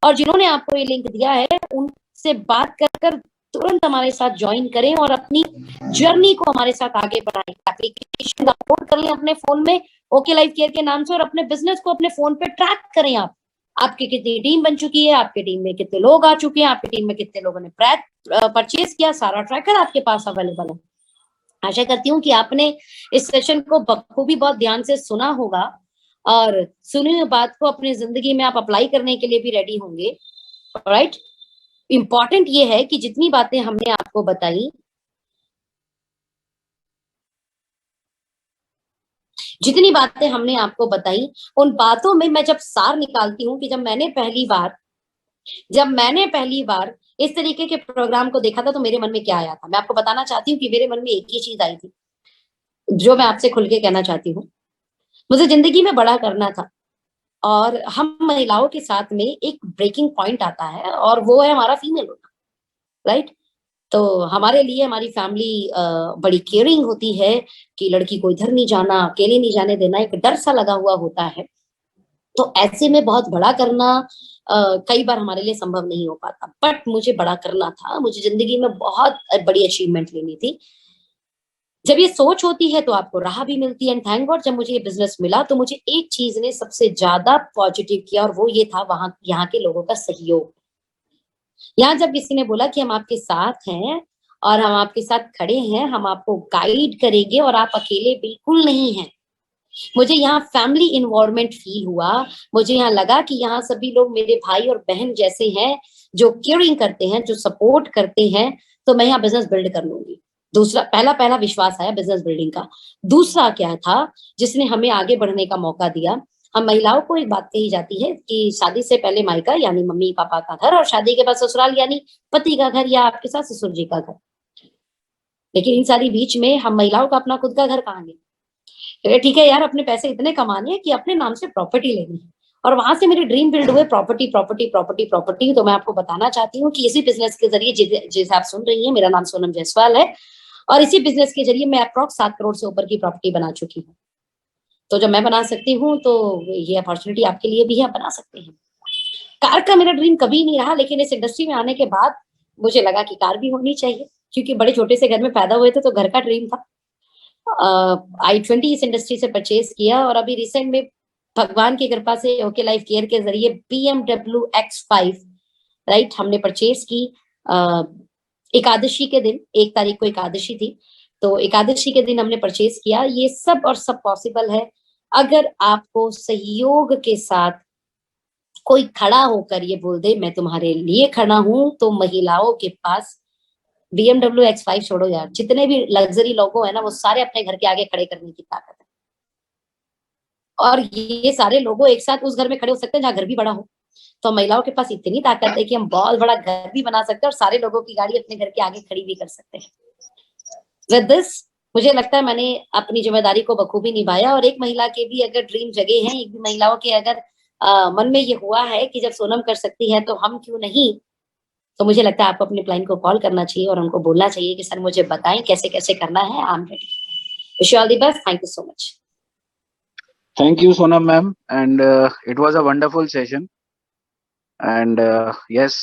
और जिन्होंने आपको ये लिंक दिया है उनसे बात कर तुरंत हमारे साथ ज्वाइन करें और अपनी जर्नी को हमारे साथ आगे बढ़ाएं। एप्लीकेशन डाउनलोड कर लें अपने फोन में ओके लाइफ केयर के नाम से, और अपने बिजनेस को अपने फोन पे ट्रैक करें। आप आपकी कितनी टीम बन चुकी है, आपकी टीम में कितने लोग आ चुके हैं, आपकी टीम में कितने लोगों ने परचेज किया, सारा ट्रैकर आपके पास अवेलेबल है। आशा करती हूँ कि आपने इस सेशन को बखूबी बहुत ध्यान से सुना होगा और सुनी हुई बात को अपनी जिंदगी में आप अप्लाई करने के लिए भी रेडी होंगे। राइट, इंपॉर्टेंट ये है कि जितनी बातें हमने आपको बताई, उन बातों में मैं जब सार निकालती हूँ कि जब मैंने पहली बार इस तरीके के प्रोग्राम को देखा था तो मेरे मन में क्या आया था, मैं आपको बताना चाहती हूँ कि मेरे मन में एक ही चीज आई थी जो मैं आपसे खुल के कहना चाहती हूँ। मुझे जिंदगी में बड़ा करना था, और हम महिलाओं के साथ में एक ब्रेकिंग पॉइंट आता है और वो है हमारा फीमेल होना। राइट, तो हमारे लिए हमारी फैमिली बड़ी केयरिंग होती है कि लड़की को इधर नहीं जाना, अकेले नहीं जाने देना, एक डर सा लगा हुआ होता है। तो ऐसे में बहुत बड़ा करना कई बार हमारे लिए संभव नहीं हो पाता, बट मुझे बड़ा करना था, मुझे जिंदगी में बहुत बड़ी अचीवमेंट लेनी थी। जब ये सोच होती है तो आपको राह भी मिलती है। एंड थैंक गॉड जब मुझे ये बिजनेस मिला तो मुझे एक चीज ने सबसे ज्यादा पॉजिटिव किया, और वो ये था यहाँ के लोगों का सहयोग। यहाँ जब किसी ने बोला कि हम आपके साथ हैं और हम आपके साथ खड़े हैं, हम आपको गाइड करेंगे और आप अकेले बिल्कुल नहीं हैं, मुझे यहाँ फैमिली इन्वॉल्वमेंट फील हुआ। मुझे यहाँ लगा कि यहाँ सभी लोग मेरे भाई और बहन जैसे हैं, जो केयरिंग करते हैं, जो सपोर्ट करते हैं, तो मैं यहाँ बिजनेस बिल्ड कर लूंगी। दूसरा पहला विश्वास आया बिजनेस बिल्डिंग का। दूसरा क्या था जिसने हमें आगे बढ़ने का मौका दिया, हम महिलाओं को एक बात कही जाती है कि शादी से पहले मायका यानी मम्मी पापा का घर, और शादी के बाद ससुराल यानी पति का घर या आपके साथ ससुर जी का घर। लेकिन इन सारी बीच में हम महिलाओं का अपना खुद का घर कहाँ है? ठीक है यार, अपने पैसे इतने कमाने हैं कि अपने नाम से प्रॉपर्टी लेनी है, और वहां से मेरे ड्रीम बिल्ड हुए प्रॉपर्टी प्रॉपर्टी प्रॉपर्टी प्रॉपर्टी। तो मैं आपको बताना चाहती हूँ कि इसी बिजनेस के जरिए जैसे आप सुन रही हैं, मेरा नाम सोनम जायसवाल है, और इसी बिजनेस के जरिए मैं अप्रॉक्स 7 करोड़ से ऊपर की प्रॉपर्टी बना चुकी हूँ। तो जब मैं बना सकती हूँ तो ये अपॉर्चुनिटी आपके लिए भी है, आप बना सकते हैं। कार का मेरा ड्रीम कभी नहीं रहा, लेकिन इस इंडस्ट्री में आने के बाद मुझे लगा कि कार भी होनी चाहिए, क्योंकि बड़े छोटे से घर में पैदा हुए थे तो घर का ड्रीम था। i20 इस इंडस्ट्री से परचेज किया, और अभी रिसेंट में भगवान की कृपा से ओके लाइफ केयर के जरिए BMW X5 राइट हमने परचेज की। एकादशी के दिन, 1 तारीख को एकादशी थी, तो एकादशी के दिन हमने परचेज किया। ये सब और सब पॉसिबल है अगर आपको सहयोग के साथ कोई खड़ा होकर ये बोल दे मैं तुम्हारे लिए खड़ा हूं। तो महिलाओं के पास BMW X5 छोड़ो यार, जितने भी लग्जरी लोगो है ना, वो सारे अपने घर के आगे खड़े करने की ताकत है। और ये सारे लोगों एक साथ उस घर में खड़े हो सकते हैं जहाँ घर भी बड़ा हो, तो महिलाओं के पास इतनी ताकत है कि हम बहुत बड़ा घर भी बना सकते हैं और सारे लोगों की गाड़ी अपने घर के आगे खड़ी भी कर सकते हैं। विद दिस मुझे लगता है मैंने अपनी जिम्मेदारी को बखूबी निभाया, और एक महिला के भी अगर ड्रीम जगे हैं, एक भी महिलाओं के अगर मन में ये हुआ है कि जब सोनम कर सकती है तो हम क्यों नहीं, तो मुझे लगता है आपको अपने क्लाइंट को कॉल करना चाहिए और उनको बोलना चाहिए कि सर मुझे बताएं कैसे कैसे करना है, I am ready. Wish you all the best, thank you so much. Thank you, Sonam ma'am, and it was a wonderful session. And yes.